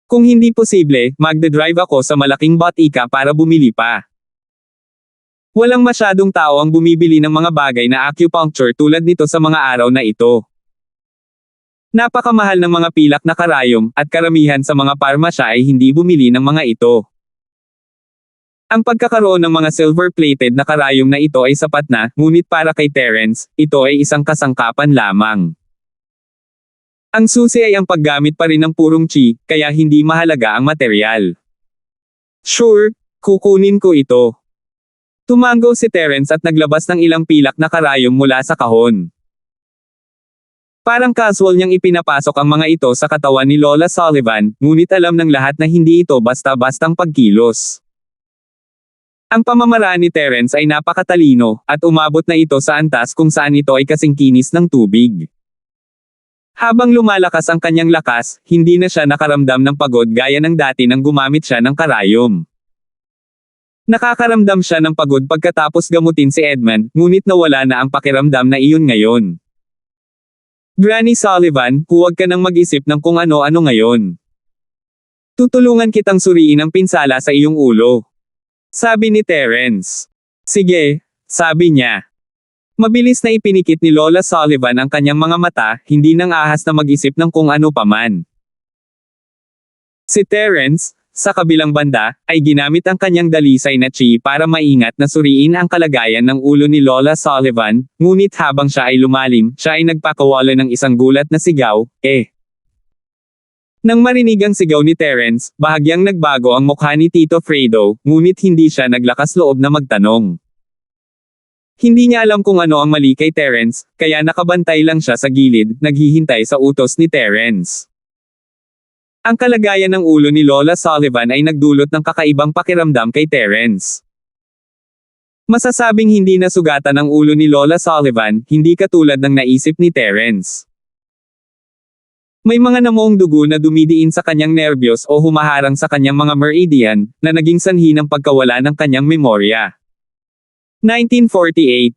Kung hindi posible, magdadrive ako sa malaking batika para bumili pa. Walang masyadong tao ang bumibili ng mga bagay na acupuncture tulad nito sa mga araw na ito. Napakamahal ng mga pilak na karayom, at karamihan sa mga parmasya ay hindi bumili ng mga ito. Ang pagkakaroon ng mga silver-plated na karayom na ito ay sapat na, ngunit para kay Terence, ito ay isang kasangkapan lamang. Ang susi ay ang paggamit pa rin ng purong chi, kaya hindi mahalaga ang material. Sure, kukunin ko ito. Tumango si Terence at naglabas ng ilang pilak na karayom mula sa kahon. Parang casual niyang ipinapasok ang mga ito sa katawan ni Lola Sullivan, ngunit alam ng lahat na hindi ito basta-bastang pagkilos. Ang pamamaraan ni Terence ay napakatalino, at umabot na ito sa antas kung saan ito ay kasing kinis ng tubig. Habang lumalakas ang kanyang lakas, hindi na siya nakaramdam ng pagod gaya ng dati nang gumamit siya ng karayom. Nakakaramdam siya ng pagod pagkatapos gamutin si Edmund, ngunit nawala na ang pakiramdam na iyon ngayon. Granny Sullivan, huwag ka nang mag-isip ng kung ano-ano ngayon. Tutulungan kitang suriin ang pinsala sa iyong ulo. Sabi ni Terence. Sige, sabi niya. Mabilis na ipinikit ni Lola Sullivan ang kanyang mga mata, hindi nang ahas na mag-isip ng kung ano paman. Si Terence, sa kabilang banda, ay ginamit ang kanyang dalisay na chi para maingat na suriin ang kalagayan ng ulo ni Lola Sullivan, ngunit habang siya ay lumalim, siya ay nagpakawala ng isang gulat na sigaw, Nang marinig ang sigaw ni Terence, bahagyang nagbago ang mukha ni Tito Fredo, ngunit hindi siya naglakas loob na magtanong. Hindi niya alam kung ano ang mali kay Terence, kaya nakabantay lang siya sa gilid, naghihintay sa utos ni Terence. Ang kalagayan ng ulo ni Lola Sullivan ay nagdulot ng kakaibang pakiramdam kay Terence. Masasabing hindi nasugatan ang ulo ni Lola Sullivan, hindi katulad ng naisip ni Terence. May mga namuong dugo na dumidiin sa kanyang nerbiyos o humaharang sa kanyang mga meridian, na naging sanhi ng pagkawala ng kanyang memorya. 1948.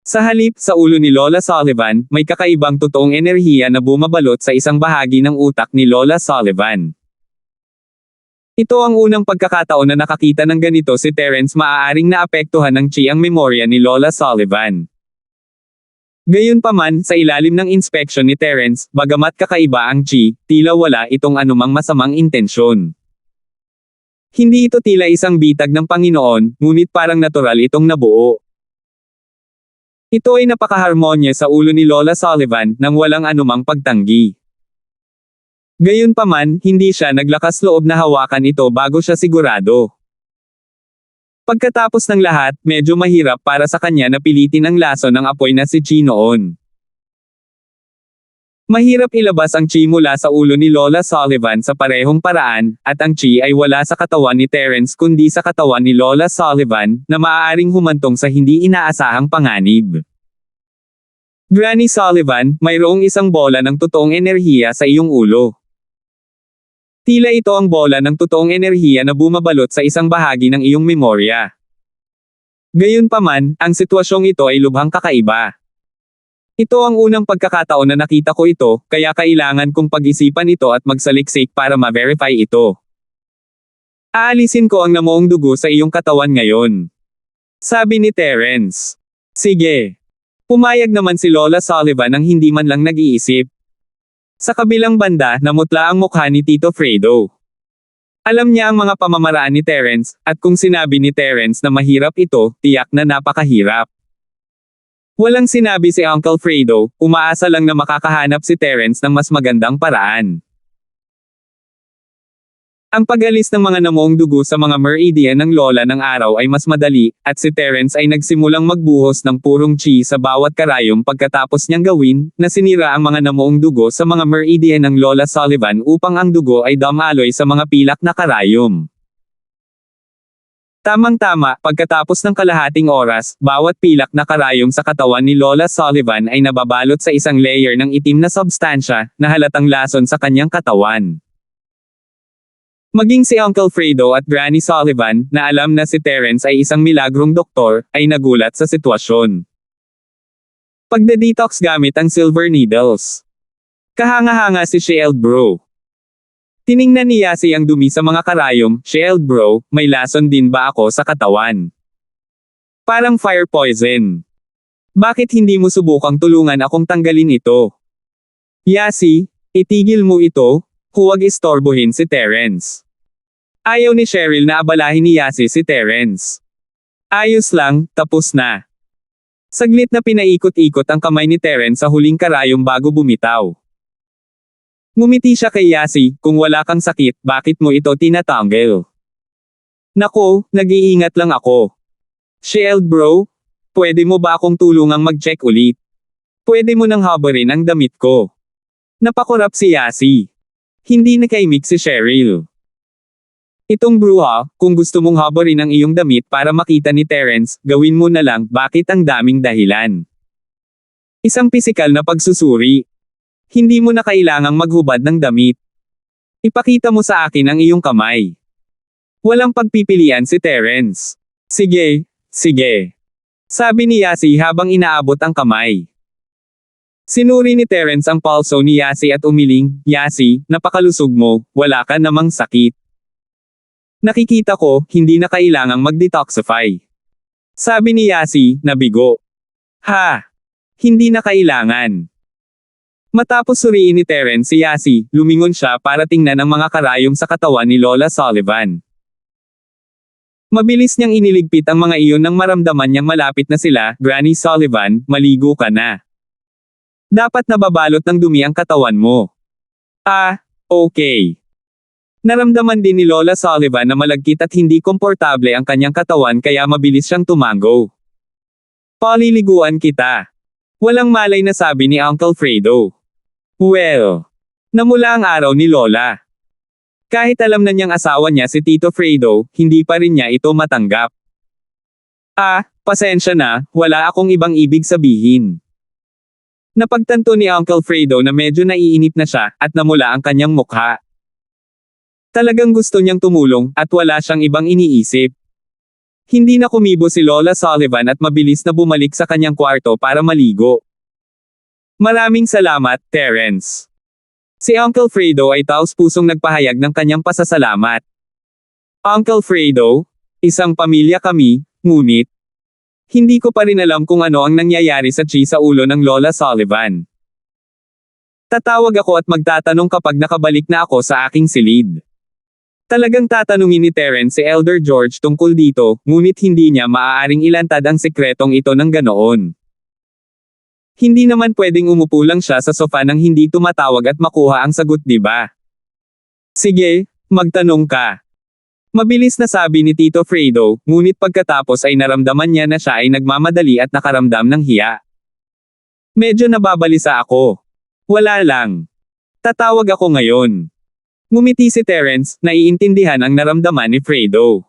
Sa halip, sa ulo ni Lola Sullivan, may kakaibang totoong enerhiya na bumabalot sa isang bahagi ng utak ni Lola Sullivan. Ito ang unang pagkakataon na nakakita ng ganito si Terence. Maaaring naapektuhan ng chi ang memorya ni Lola Sullivan. Gayunpaman, sa ilalim ng inspeksyon ni Terence, bagamat kakaiba ang Chi, tila wala itong anumang masamang intensyon. Hindi ito tila isang bitag ng Panginoon, ngunit parang natural itong nabuo. Ito ay napakaharmonya sa ulo ni Lola Sullivan, nang walang anumang pagtanggi. Gayunpaman, hindi siya naglakas loob na hawakan ito bago siya sigurado. Pagkatapos ng lahat, medyo mahirap para sa kanya na pilitin ang laso ng apoy na si Chi noon. Mahirap ilabas ang Chi mula sa ulo ni Lola Sullivan sa parehong paraan, at ang Chi ay wala sa katawan ni Terence kundi sa katawan ni Lola Sullivan, na maaaring humantong sa hindi inaasahang panganib. Granny Sullivan, mayroong isang bola ng totoong enerhiya sa iyong ulo. Tila ito ang bola ng totoong enerhiya na bumabalot sa isang bahagi ng iyong memorya. Gayunpaman, ang sitwasyong ito ay lubhang kakaiba. Ito ang unang pagkakataon na nakita ko ito, kaya kailangan kong pag-isipan ito at magsaliksik para ma-verify ito. Aalisin ko ang namuong dugo sa iyong katawan ngayon. Sabi ni Terence. Sige. Pumayag naman si Lola Sullivan nang hindi man lang nag-iisip. Sa kabilang banda, namutla ang mukha ni Tito Fredo. Alam niya ang mga pamamaraan ni Terence, at kung sinabi ni Terence na mahirap ito, tiyak na napakahirap. Walang sinabi si Uncle Fredo, umaasa lang na makakahanap si Terence ng mas magandang paraan. Ang pag-alis ng mga namuong dugo sa mga meridian ng lola ng araw ay mas madali, at si Terence ay nagsimulang magbuhos ng purong Chi sa bawat karayom pagkatapos niyang gawin, na sinira ang mga namuong dugo sa mga meridian ng Lola Sullivan upang ang dugo ay dumaloy sa mga pilak na karayom. Tamang-tama, pagkatapos ng kalahating oras, bawat pilak na karayom sa katawan ni Lola Sullivan ay nababalot sa isang layer ng itim na substansya, na halatang lason sa kanyang katawan. Maging si Uncle Fredo at Granny Sullivan, na alam na si Terence ay isang milagrong doktor, ay nagulat sa sitwasyon. Pagde-detox gamit ang silver needles. Kahanga-hanga si Shield Bro. Tiningnan ni Yasi ang dumi sa mga karayom. Shield Bro, may lason din ba ako sa katawan? Parang fire poison. Bakit hindi mo subukang tulungan akong tanggalin ito? Yasi, itigil mo ito. Huwag istorbohin si Terence. Ayaw ni Cheryl na abalahin ni Yasi si Terence. Ayos lang, tapos na. Saglit na pinaikot-ikot ang kamay ni Terence sa huling karayom bago bumitaw. Ngumiti siya kay Yasi, kung wala kang sakit, bakit mo ito tinatanggal? Nako, nag-iingat lang ako. Shield Bro, pwede mo ba akong tulungang mag-check ulit? Pwede mo nang habarin ang damit ko. Napakurap si Yasi. Hindi nakaimik si Cheryl. Itong bruha, kung gusto mong habarin ang iyong damit para makita ni Terence, gawin mo na lang, bakit ang daming dahilan? Isang pisikal na pagsusuri. Hindi mo na kailangang maghubad ng damit. Ipakita mo sa akin ang iyong kamay. Walang pagpipilian si Terence. Sige, sige. Sabi ni Yasi habang inaabot ang kamay. Sinuri ni Terence ang pulso ni Yasi at umiling, Yasi, napakalusog mo, wala ka namang sakit. Nakikita ko, hindi na kailangang mag-detoxify. Sabi ni Yasi, nabigo. Ha! Hindi na kailangan. Matapos suriin ni Terence si Yasi, lumingon siya para tingnan ang mga karayom sa katawan ni Lola Sullivan. Mabilis niyang iniligpit ang mga iyon nang maramdaman niyang malapit na sila, Granny Sullivan, maligo ka na. Dapat nababalot ng dumi ang katawan mo. Ah, okay. Naramdaman din ni Lola Sullivan na malagkit at hindi komportable ang kanyang katawan kaya mabilis siyang tumango. Paliliguan kita. Walang malay na sabi ni Uncle Fredo. Well, namula ang araw ni Lola. Kahit alam na niyang asawa niya si Tito Fredo, hindi pa rin niya ito matanggap. Ah, pasensya na, wala akong ibang ibig sabihin. Napagtanto ni Uncle Fredo na medyo naiinip na siya, at namula ang kanyang mukha. Talagang gusto niyang tumulong, at wala siyang ibang iniisip. Hindi na kumibo si Lola Sullivan at mabilis na bumalik sa kanyang kwarto para maligo. Maraming salamat, Terence. Si Uncle Fredo ay taos-pusong nagpahayag ng kanyang pasasalamat. Uncle Fredo, isang pamilya kami, ngunit Hindi ko pa rin alam kung ano ang nangyayari sa chi sa ulo ng Lola Sullivan. Tatawag ako at magtatanong kapag nakabalik na ako sa aking silid. Talagang tatanungin ni Terence si Elder George tungkol dito, ngunit hindi niya maaaring ilantad ang sekretong ito ng ganoon. Hindi naman pwedeng umupo lang siya sa sofa nang hindi tumatawag at makuha ang sagot, di ba? Sige, magtanong ka. Mabilis na sabi ni Tito Fredo, ngunit pagkatapos ay naramdaman niya na siya ay nagmamadali at nakaramdam ng hiya. Medyo nababalisa ako. Wala lang. Tatawag ako ngayon. Ngumiti si Terence, naiintindihan ang naramdaman ni Fredo.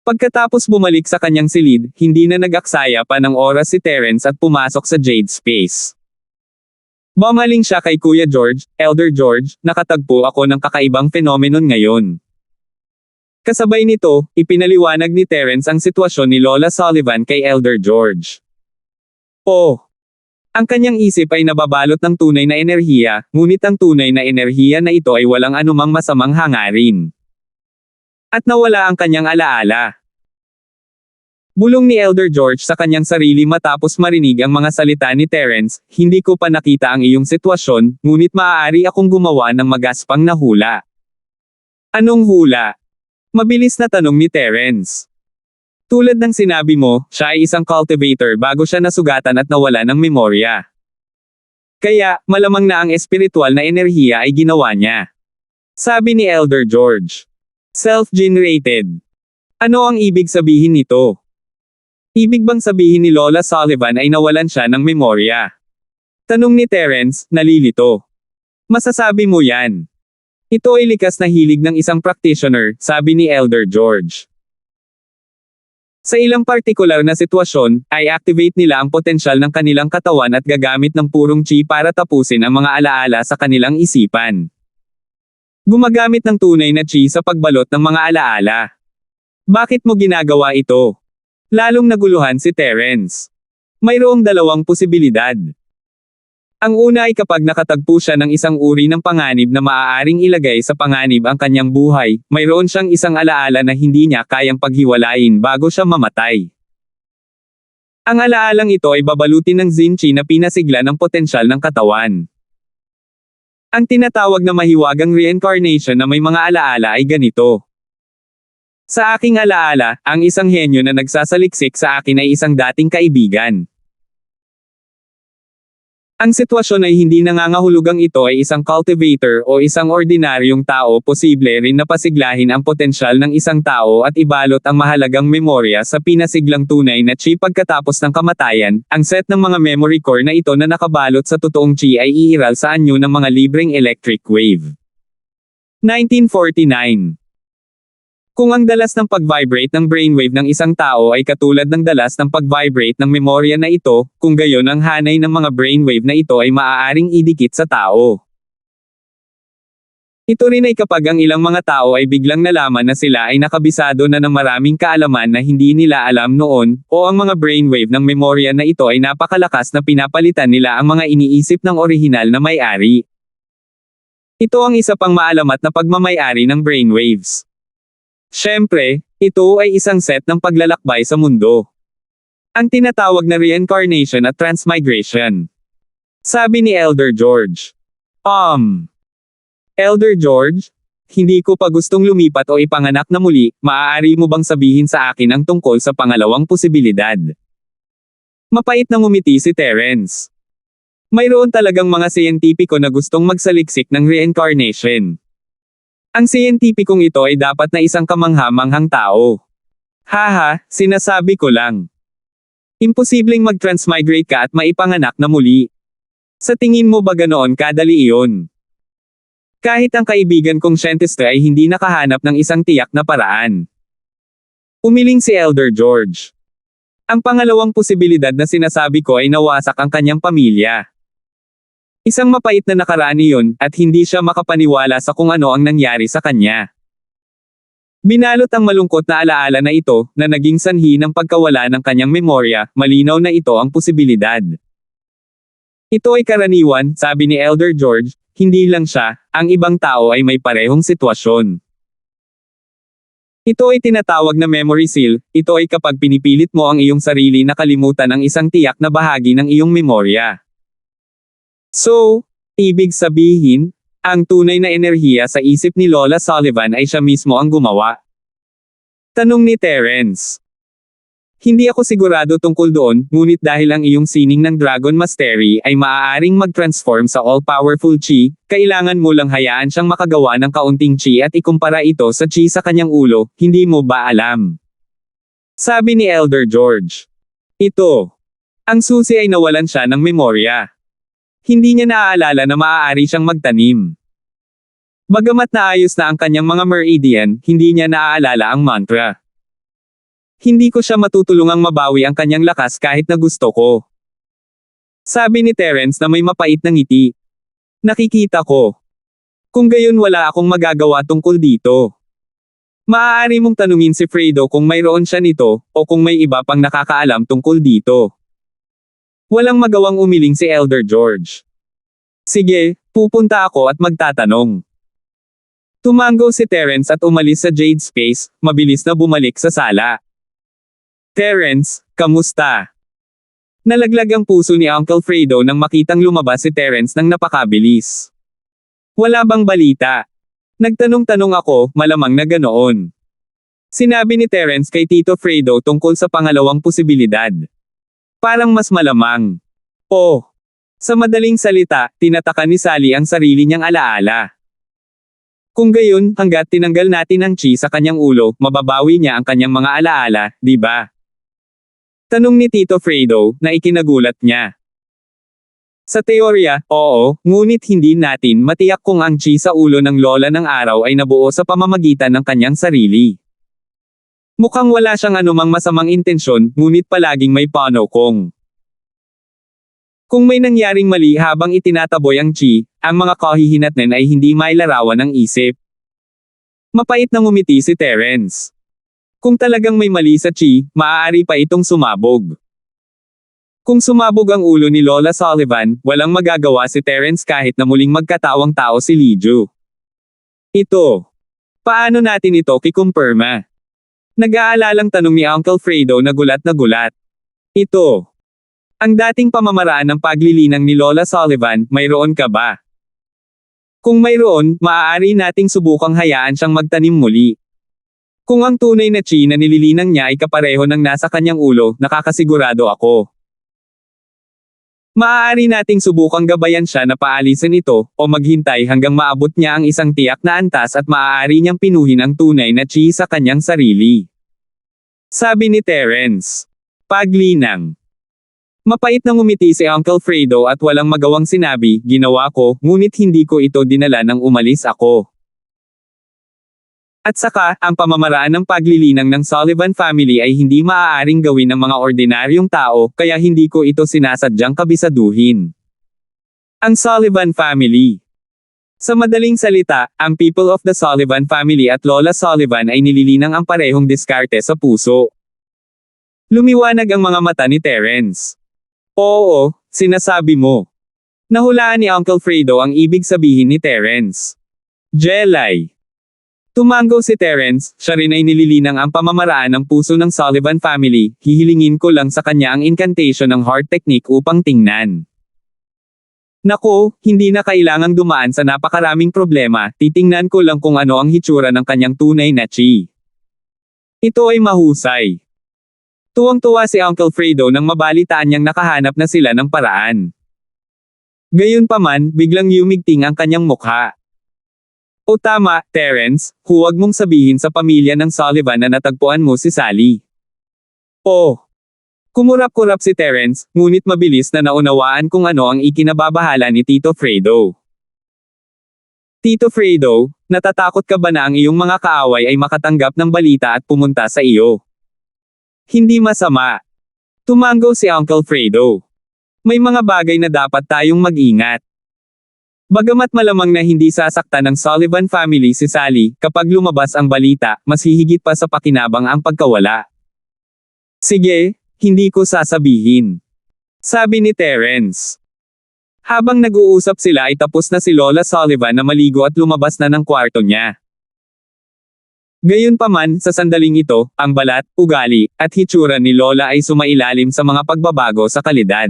Pagkatapos bumalik sa kanyang silid, hindi na nag-aksaya pa ng oras si Terence at pumasok sa Jade Space. Bumaling siya kay Kuya George, Elder George, nakatagpo ako ng kakaibang phenomenon ngayon. Kasabay nito, ipinaliwanag ni Terence ang sitwasyon ni Lola Sullivan kay Elder George. Oh! Ang kanyang isip ay nababalot ng tunay na enerhiya, ngunit ang tunay na enerhiya na ito ay walang anumang masamang hangarin. At nawala ang kanyang alaala. Bulong ni Elder George sa kanyang sarili matapos marinig ang mga salita ni Terence, hindi ko pa nakita ang iyong sitwasyon, ngunit maaari akong gumawa ng magaspang na hula. Anong hula? Mabilis na tanong ni Terence. Tulad ng sinabi mo, siya ay isang cultivator bago siya nasugatan at nawala ng memorya. Kaya, malamang na ang espiritual na enerhiya ay ginawa niya. Sabi ni Elder George. Self-generated. Ano ang ibig sabihin nito? Ibig bang sabihin ni Lola Sullivan ay nawalan siya ng memorya? Tanong ni Terence, nalilito. Masasabi mo yan. Ito ay likas na hilig ng isang practitioner, sabi ni Elder George. Sa ilang partikular na sitwasyon, ay activate nila ang potensyal ng kanilang katawan at gagamit ng purong chi para tapusin ang mga alaala sa kanilang isipan. Gumagamit ng tunay na chi sa pagbalot ng mga alaala. Bakit mo ginagawa ito? Lalong naguluhan si Terence. Mayroong dalawang posibilidad. Ang una ay kapag nakatagpo siya ng isang uri ng panganib na maaaring ilagay sa panganib ang kanyang buhay, mayroon siyang isang alaala na hindi niya kayang paghiwalayin bago siya mamatay. Ang alaalang ito ay babalutin ng Zen Chi na pinasigla ng potensyal ng katawan. Ang tinatawag na mahiwagang reincarnation na may mga alaala ay ganito. Sa aking alaala, ang isang henyo na nagsasaliksik sa akin ay isang dating kaibigan. Ang sitwasyon ay hindi nangangahulugang ito ay isang cultivator o isang ordinaryong tao, posible rin na pasiglahin ang potensyal ng isang tao at ibalot ang mahalagang memorya sa pinasiglang tunay na chi pagkatapos ng kamatayan. Ang set ng mga memory core na ito na nakabalot sa totoong chi ay iiral sa anyo ng mga libreng electric wave. 1949. Kung ang dalas ng pag-vibrate ng brainwave ng isang tao ay katulad ng dalas ng pag-vibrate ng memorya na ito, kung gayon ang hanay ng mga brainwave na ito ay maaaring idikit sa tao. Ito rin ay kapag ang ilang mga tao ay biglang nalaman na sila ay nakabisado na ng maraming kaalaman na hindi nila alam noon, o ang mga brainwave ng memorya na ito ay napakalakas na pinapalitan nila ang mga iniisip ng orihinal na may-ari. Ito ang isa pang maalamat na pagmamay-ari ng brainwaves. Siyempre, ito ay isang set ng paglalakbay sa mundo. Ang tinatawag na reincarnation at transmigration. Sabi ni Elder George. Elder George, hindi ko pa gustong lumipat o ipanganak na muli, maaari mo bang sabihin sa akin ang tungkol sa pangalawang posibilidad? Mapait na ngumiti si Terence. Mayroon talagang mga siyentipiko na gustong magsaliksik ng reincarnation. Ang siyentipikong ito ay dapat na isang kamangha-manghang tao. Haha, sinasabi ko lang. Imposibleng mag-transmigrate ka at maipanganak na muli. Sa tingin mo ba ganoon kadali iyon? Kahit ang kaibigan kong siyentista ay hindi nakahanap ng isang tiyak na paraan. Umiling si Elder George. Ang pangalawang posibilidad na sinasabi ko ay nawasak ang kanyang pamilya. Isang mapait na nakaraan iyon, at hindi siya makapaniwala sa kung ano ang nangyari sa kanya. Binalot ang malungkot na alaala na ito, na naging sanhi ng pagkawala ng kanyang memorya, malinaw na ito ang posibilidad. Ito ay karaniwan, sabi ni Elder George, hindi lang siya, ang ibang tao ay may parehong sitwasyon. Ito ay tinatawag na memory seal, ito ay kapag pinipilit mo ang iyong sarili na kalimutan ang isang tiyak na bahagi ng iyong memorya. So, ibig sabihin, ang tunay na enerhiya sa isip ni Lola Sullivan ay siya mismo ang gumawa. Tanong ni Terence. Hindi ako sigurado tungkol doon, ngunit dahil ang iyong sining ng Dragon Mastery ay maaaring mag-transform sa all-powerful chi, kailangan mo lang hayaan siyang makagawa ng kaunting chi at ikumpara ito sa chi sa kanyang ulo, hindi mo ba alam? Sabi ni Elder George. Ito. Ang susi ay nawalan siya ng memorya. Hindi niya naaalala na maaari siyang magtanim. Bagamat naayos na ang kanyang mga meridian, hindi niya naaalala ang mantra. Hindi ko siya matutulungang mabawi ang kanyang lakas kahit na gusto ko. Sabi ni Terence na may mapait na ngiti. Nakikita ko. Kung gayon wala akong magagawa tungkol dito. Maaari mong tanungin si Fredo kung mayroon siya nito, o kung may iba pang nakakaalam tungkol dito. Walang magawang umiling si Elder George. Sige, pupunta ako at magtatanong. Tumango si Terence at umalis sa Jade Space, mabilis na bumalik sa sala. Terence, kamusta? Nalaglag ang puso ni Uncle Fredo nang makitang lumabas si Terence nang napakabilis. Wala bang balita? Nagtanong-tanong ako, malamang na ganoon. Sinabi ni Terence kay Tito Fredo tungkol sa pangalawang posibilidad. Parang mas malamang. Oh. Sa madaling salita, tinataka ni Sally ang sarili niyang alaala. Kung gayon, hanggat tinanggal natin ang chi sa kanyang ulo, mababawi niya ang kanyang mga alaala, di ba? Tanong ni Tito Fredo, na ikinagulat niya. Sa teorya, oo, ngunit hindi natin matiyak kung ang chi sa ulo ng lola ng araw ay nabuo sa pamamagitan ng kanyang sarili. Mukhang wala siyang anumang masamang intensyon, ngunit palaging may panokong. Kung may nangyaring mali habang itinataboy ang chi, ang mga kahihinatnan ay hindi mailarawan ng isip. Mapait na ngumiti si Terence. Kung talagang may mali sa chi, maaari pa itong sumabog. Kung sumabog ang ulo ni Lola Sullivan, walang magagawa si Terence kahit na muling magkatawang tao si Liju. Ito. Paano natin ito kikumpirma? Nag-aalalang tanong ni Uncle Fredo na gulat na gulat. Ito. Ang dating pamamaraan ng paglilinang ni Lola Sullivan, mayroon ka ba? Kung mayroon, maaari nating subukang hayaan siyang magtanim muli. Kung ang tunay na chi na nililinang niya ay kapareho ng nasa kanyang ulo, nakakasigurado ako. Maaari nating subukang gabayan siya na paalisin ito, o maghintay hanggang maabot niya ang isang tiyak na antas at maaari niyang pinuhin ang tunay na chi sa kanyang sarili. Sabi ni Terence. Paglinang. Mapait na ngumiti si Uncle Fredo at walang magawang sinabi, ginawa ko, ngunit hindi ko ito dinala nang umalis ako. At saka, ang pamamaraan ng paglilinang ng Sullivan family ay hindi maaaring gawin ng mga ordinaryong tao, kaya hindi ko ito sinasadyang kabisaduhin. Ang Sullivan family. Sa madaling salita, ang people of the Sullivan family at Lola Sullivan ay nililinang ang parehong diskarte sa puso. Lumiwanag ang mga mata ni Terence. Oo, sinasabi mo. Nahulaan ni Uncle Fredo ang ibig sabihin ni Terence. Jelay. Tumango si Terence, siya rin ay nililinang ang pamamaraan ng puso ng Sullivan family, hihilingin ko lang sa kanya ang incantation ng heart technique upang tingnan. Nako, hindi na kailangang dumaan sa napakaraming problema, titingnan ko lang kung ano ang hitsura ng kanyang tunay na chi. Ito ay mahusay. Tuwang-tuwa si Uncle Fredo nang mabalitaan niyang nakahanap na sila ng paraan. Gayunpaman, biglang yumigting ang kanyang mukha. O tama, Terence, huwag mong sabihin sa pamilya ng Sullivan na natagpuan mo si Sally. Oh. Kumurap-kurap si Terence, ngunit mabilis na naunawaan kung ano ang ikinababahala ni Tito Fredo. Tito Fredo, natatakot ka ba na ang iyong mga kaaway ay makatanggap ng balita at pumunta sa iyo? Hindi masama. Tumango si Uncle Fredo. May mga bagay na dapat tayong mag-ingat. Bagamat malamang na hindi sasaktan ng Sullivan family si Sally, kapag lumabas ang balita, mas hihigit pa sa pakinabang ang pagkawala. Sige, hindi ko sasabihin. Sabi ni Terence. Habang nag-uusap sila ay tapos na si Lola Sullivan na maligo at lumabas na ng kwarto niya. Gayunpaman, sa sandaling ito, ang balat, ugali, at hitsura ni Lola ay sumailalim sa mga pagbabago sa kalidad.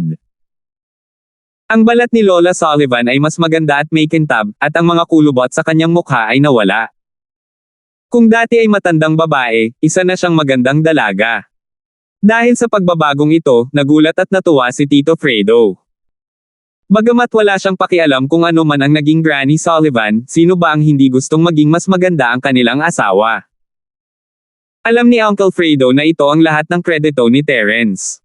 Ang balat ni Lola Sullivan ay mas maganda at may kintab, at ang mga kulubot sa kanyang mukha ay nawala. Kung dati ay matandang babae, isa na siyang magandang dalaga. Dahil sa pagbabagong ito, nagulat at natuwa si Tito Fredo. Bagamat wala siyang pakialam kung ano man ang naging Granny Sullivan, sino ba ang hindi gustong maging mas maganda ang kanilang asawa? Alam ni Uncle Fredo na ito ang lahat ng kredito ni Terence.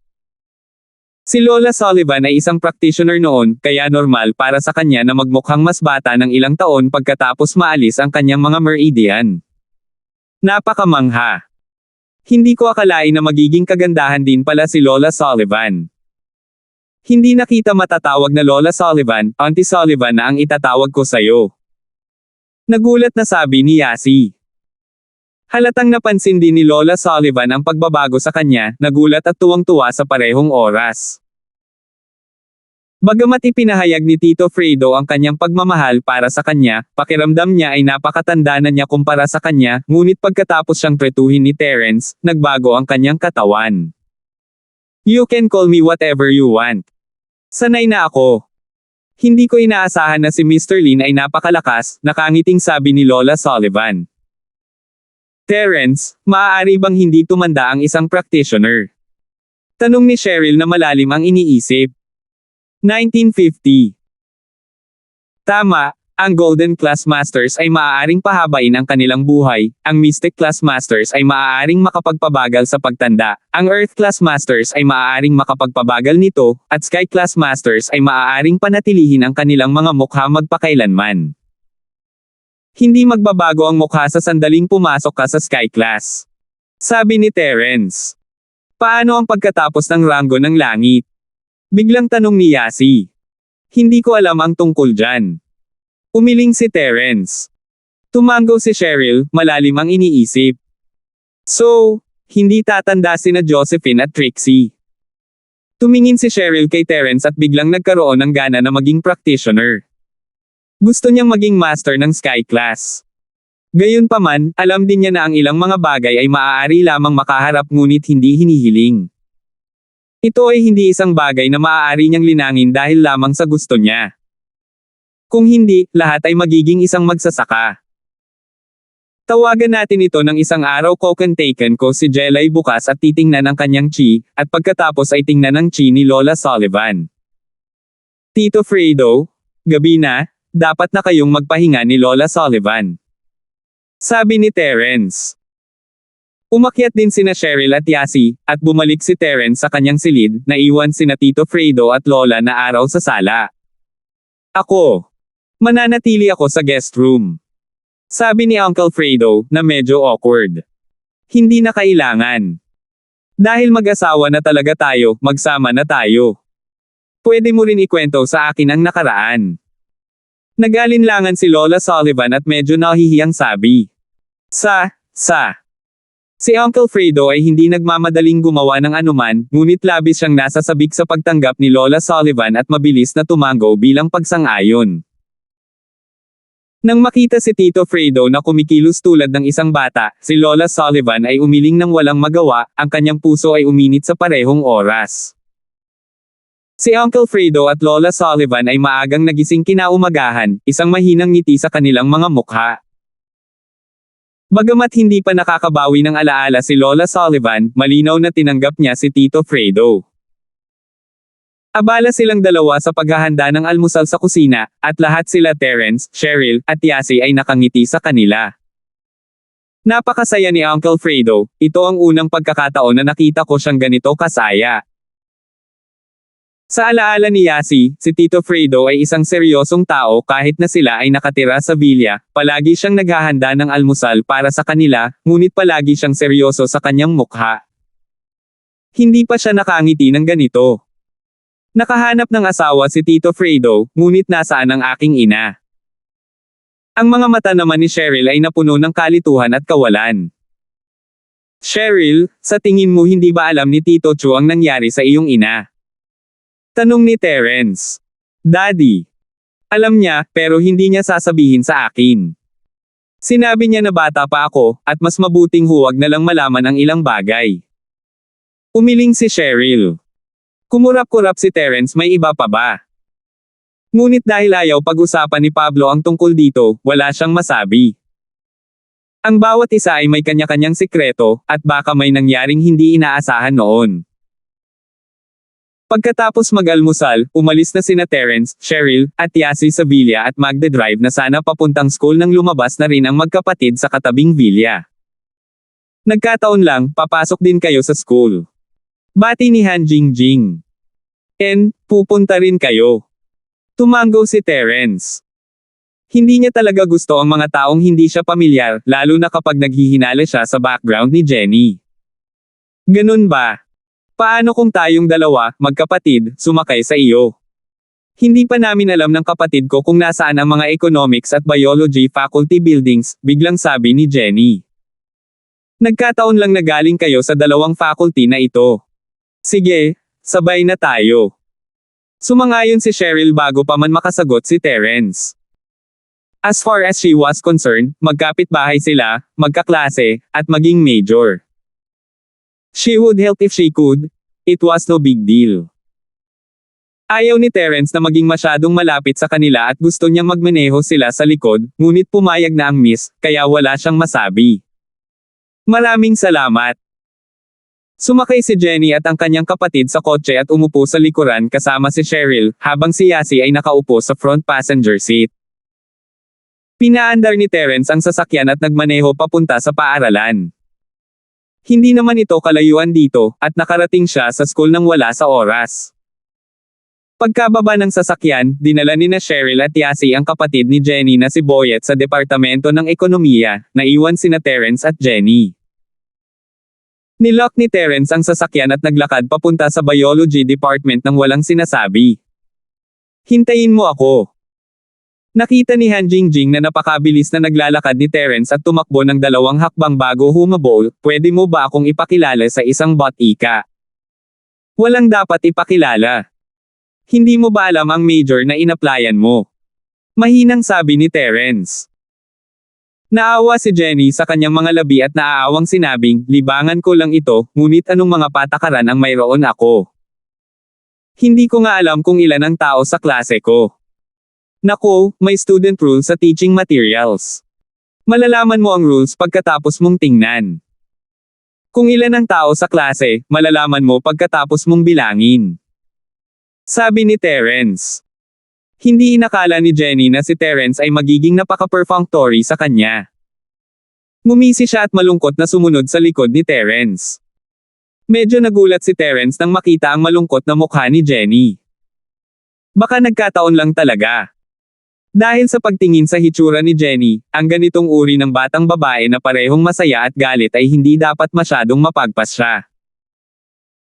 Si Lola Sullivan ay isang practitioner noon, kaya normal para sa kanya na magmukhang mas bata ng ilang taon pagkatapos maalis ang kanyang mga meridian. Napakamangha. Hindi ko akalain na magiging kagandahan din pala si Lola Sullivan. Hindi na kita matatawag na Lola Sullivan, Auntie Sullivan na ang itatawag ko sa'yo. Nagulat na sabi ni Yasi. Halatang napansin din ni Lola Sullivan ang pagbabago sa kanya, nagulat at tuwang-tuwa sa parehong oras. Bagamat ipinahayag ni Tito Fredo ang kanyang pagmamahal para sa kanya, pakiramdam niya ay napakatanda na niya kumpara sa kanya, ngunit pagkatapos siyang tretuhin ni Terence, nagbago ang kanyang katawan. You can call me whatever you want. Sanay na ako. Hindi ko inaasahan na si Mr. Lin ay napakalakas, nakangiting sabi ni Lola Sullivan. Terence, maaari bang hindi tumanda ang isang practitioner? Tanong ni Cheryl na malalim ang iniisip. 1950. Tama, ang Golden Class Masters ay maaaring pahabain ang kanilang buhay, ang Mystic Class Masters ay maaaring makapagpabagal sa pagtanda, ang Earth Class Masters ay maaaring makapagpabagal nito, at Sky Class Masters ay maaaring panatilihin ang kanilang mga mukha magpakailanman. Hindi magbabago ang mukha sa sandaling pumasok ka sa Sky Class. Sabi ni Terence. Paano ang pagkatapos ng ranggo ng langit? Biglang tanong ni Yasi. Hindi ko alam ang tungkol dyan. Umiling si Terence. Tumango si Cheryl, malalim ang iniisip. So, hindi tatanda sina Josephine at Trixie. Tumingin si Cheryl kay Terence at biglang nagkaroon ng gana na maging practitioner. Gusto niyang maging master ng Sky Class. Gayunpaman, alam din niya na ang ilang mga bagay ay maaari lamang makaharap ngunit hindi hinihiling. Ito ay hindi isang bagay na maaari niyang linangin dahil lamang sa gusto niya. Kung hindi, lahat ay magiging isang magsasaka. Tawagan natin ito ng isang araw taken ko si Jelay bukas at titingnan ang kanyang chi, at pagkatapos ay tingnan ang chi ni Lola Sullivan. Tito Fredo, gabi na, dapat na kayong magpahinga ni Lola Sullivan. Sabi ni Terence. Umakyat din sina Cheryl at Yasi, at bumalik si Terence sa kanyang silid, na iwan sina Tito Fredo at Lola na araw sa sala. Ako. Mananatili ako sa guest room. Sabi ni Uncle Fredo, na medyo awkward. Hindi na kailangan. Dahil mag-asawa na talaga tayo, magsama na tayo. Pwede mo rin ikwento sa akin ang nakaraan. Nag-alinlangan si Lola Sullivan at medyo nahihiyang sabi. Si Uncle Fredo ay hindi nagmamadaling gumawa ng anuman, ngunit labis siyang nasasabik sa pagtanggap ni Lola Sullivan at mabilis na tumango bilang pagsang-ayon. Nang makita si Tito Fredo na kumikilos tulad ng isang bata, si Lola Sullivan ay umiling ng walang magawa, ang kanyang puso ay uminit sa parehong oras. Si Uncle Fredo at Lola Sullivan ay maagang nagising kinaumagahan, isang mahinang ngiti sa kanilang mga mukha. Bagamat hindi pa nakakabawi ng alaala si Lola Sullivan, malinaw na tinanggap niya si Tito Fredo. Abala silang dalawa sa paghahanda ng almusal sa kusina, at lahat sila Terence, Cheryl, at Yasi ay nakangiti sa kanila. Napakasaya ni Uncle Fredo, ito ang unang pagkakataon na nakita ko siyang ganito kasaya. Sa alaala ni Yasi, si Tito Fredo ay isang seryosong tao kahit na sila ay nakatira sa villa, palagi siyang naghahanda ng almusal para sa kanila, ngunit palagi siyang seryoso sa kanyang mukha. Hindi pa siya nakangiti ng ganito. Nakahanap ng asawa si Tito Fredo, ngunit nasaan ang aking ina? Ang mga mata naman ni Cheryl ay napuno ng kalituhan at kawalan. Cheryl, sa tingin mo hindi ba alam ni Tito Chu ang nangyari sa iyong ina? Tanong ni Terence. Daddy. Alam niya, pero hindi niya sasabihin sa akin. Sinabi niya na bata pa ako, at mas mabuting huwag na lang malaman ang ilang bagay. Umiling si Cheryl. Kumurap-kurap si Terence, may iba pa ba? Ngunit dahil ayaw pag-usapan ni Pablo ang tungkol dito, wala siyang masabi. Ang bawat isa ay may kanya-kanyang sikreto, at baka may nangyaring hindi inaasahan noon. Pagkatapos mag-almusal, umalis na sina Terence, Cheryl, at Yasi sa villa at magde-drive na sana papuntang school nang lumabas na rin ang magkapatid sa katabing villa. Nagkataon lang, papasok din kayo sa school. Bati ni Han Jingjing. Pupunta rin kayo. Tumango si Terence. Hindi niya talaga gusto ang mga taong hindi siya pamilyar, lalo na kapag naghihinala siya sa background ni Jenny. Ganun ba? Paano kung tayong dalawa, magkapatid, sumakay sa iyo? Hindi pa namin alam ng kapatid ko kung nasaan ang mga economics at biology faculty buildings, biglang sabi ni Jenny. Nagkataon lang na galing kayo sa dalawang faculty na ito. Sige, sabay na tayo. Sumangayon si Cheryl bago pa man makasagot si Terence. As far as she was concerned, magkapit-bahay sila, magkaklase, at maging major. She would help if she could. It was no big deal. Ayaw ni Terence na maging masyadong malapit sa kanila at gusto niyang magmaneho sila sa likod, ngunit pumayag na ang miss, kaya wala siyang masabi. Maraming salamat. Sumakay si Jenny at ang kanyang kapatid sa kotse at umupo sa likuran kasama si Cheryl, habang si Yasi ay nakaupo sa front passenger seat. Pinaandar ni Terence ang sasakyan at nagmaneho papunta sa paaralan. Hindi naman ito kalayuan dito, at nakarating siya sa school nang wala sa oras. Pagkababa ng sasakyan, dinala ni na Cheryl at Yasi ang kapatid ni Jenny na si Boyet sa Departamento ng Ekonomiya, naiwan sina Terence at Jenny. Nilock ni Terence ang sasakyan at naglakad papunta sa Biology Department nang walang sinasabi. Hintayin mo ako. Nakita ni Han Jingjing na napakabilis na naglalakad ni Terence at tumakbo ng 2 hakbang bago humabol, pwede mo ba akong ipakilala sa isang bot-ika? Walang dapat ipakilala. Hindi mo ba alam ang major na inaplayan mo? Mahinang sabi ni Terence. Naawa si Jenny sa kanyang mga labi at naaawang sinabing, libangan ko lang ito, ngunit anong mga patakaran ang mayroon ako? Hindi ko nga alam kung ilan ang tao sa klase ko. Nako, may student rules sa teaching materials. Malalaman mo ang rules pagkatapos mong tingnan. Kung ilan ang tao sa klase, malalaman mo pagkatapos mong bilangin. Sabi ni Terence. Hindi inakala ni Jenny na si Terence ay magiging napaka-perfunctory sa kanya. Ngumisi siya at malungkot na sumunod sa likod ni Terence. Medyo nagulat si Terence nang makita ang malungkot na mukha ni Jenny. Baka nagkataon lang talaga. Dahil sa pagtingin sa hitsura ni Jenny, ang ganitong uri ng batang babae na parehong masaya at galit ay hindi dapat masyadong mapagpas siya.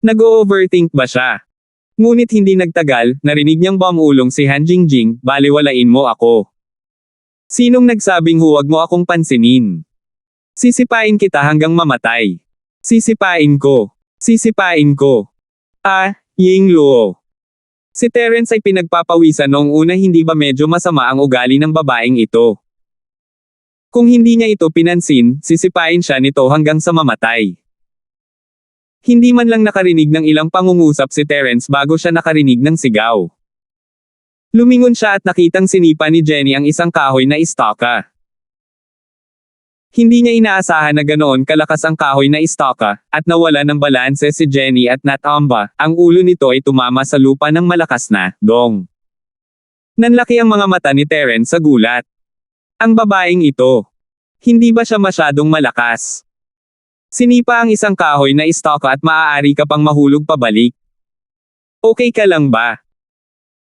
Nag-o-overthink ba siya? Ngunit hindi nagtagal, narinig niyang bumulong si Han Jingjing, baliwalain mo ako. Sinong nagsabing huwag mo akong pansinin? Sisipain kita hanggang mamatay. Sisipain ko. Sisipain ko. Ying Luo. Si Terence ay pinagpapawisan noong una, hindi ba medyo masama ang ugali ng babaeng ito? Kung hindi niya ito pinansin, sisipain siya nito hanggang sa mamatay. Hindi man lang nakarinig ng ilang pangungusap si Terence bago siya nakarinig ng sigaw. Lumingon siya at nakitang sinipa ni Jenny ang isang kahoy na istaka. Hindi niya inaasahan na ganoon kalakas ang kahoy na istaka, at nawala ng balanse si Jenny at natamba, ang ulo nito ay tumama sa lupa ng malakas na dong. Nanlaki ang mga mata ni Terence sa gulat. Ang babaeng ito. Hindi ba siya masyadong malakas? Sinipa ang isang kahoy na istaka at maaari ka pang mahulog pabalik. Okay ka lang ba?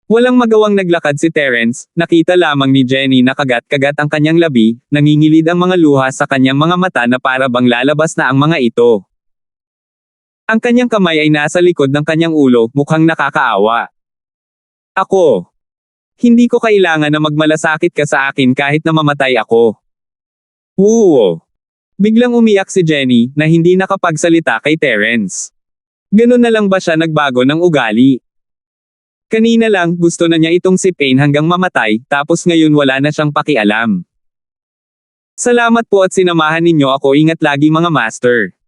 Walang magawang naglakad si Terence, nakita lamang ni Jenny na kagat-kagat ang kanyang labi, nangingilid ang mga luha sa kanyang mga mata na para bang lalabas na ang mga ito. Ang kanyang kamay ay nasa likod ng kanyang ulo, mukhang nakakaawa. Ako. Hindi ko kailangan na magmalasakit ka sa akin kahit na mamatay ako. Woo! Biglang umiyak si Jenny, na hindi nakapagsalita kay Terence. Ganun na lang ba siya nagbago ng ugali? Kanina lang, gusto na niya itong sipin hanggang mamatay, tapos ngayon wala na siyang pakialam. Salamat po at sinamahan ninyo ako, ingat lagi mga master.